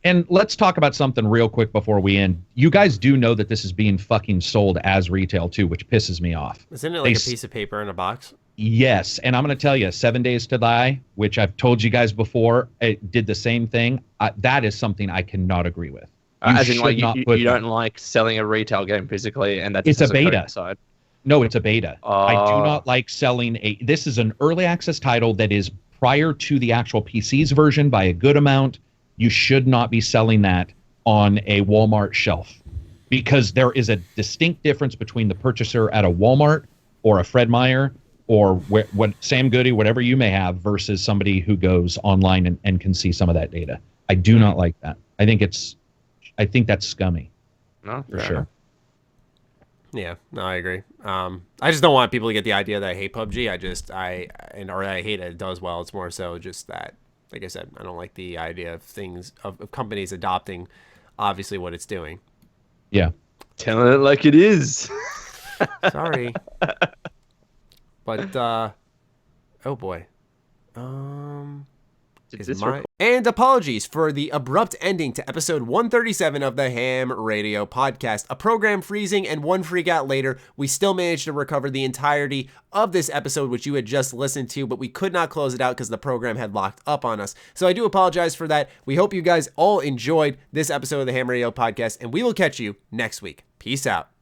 And let's talk about something real quick before we end. You guys do know that this is being fucking sold as retail too, which pisses me off. Isn't it like a piece of paper in a box? Yes, and I'm going to tell you, 7 Days to Die, which I've told you guys before, it did the same thing. That is something I cannot agree with. As in, like, you don't like selling a retail game physically, and that's it's a beta side. No, it's a beta. I do not like selling this is an early access title that is prior to the actual PC's version by a good amount. You should not be selling that on a Walmart shelf because there is a distinct difference between the purchaser at a Walmart or a Fred Meyer or what Sam Goody, whatever you may have, versus somebody who goes online and can see some of that data. I do not like that. I think that's scummy. No, For sure. Yeah, no, I agree. I just don't want people to get the idea that I hate PUBG. Or I hate it does well. It's more so just that, like I said, I don't like the idea of companies adopting obviously what it's doing. Yeah. Telling it like it is. Sorry. But oh boy. And apologies for the abrupt ending to episode 137 of the H.A.M Radio Podcast. A program freezing and one freak out later, we still managed to recover the entirety of this episode, which you had just listened to, but we could not close it out because the program had locked up on us. So I do apologize for that. We hope you guys all enjoyed this episode of the H.A.M Radio Podcast, and we will catch you next week. Peace out.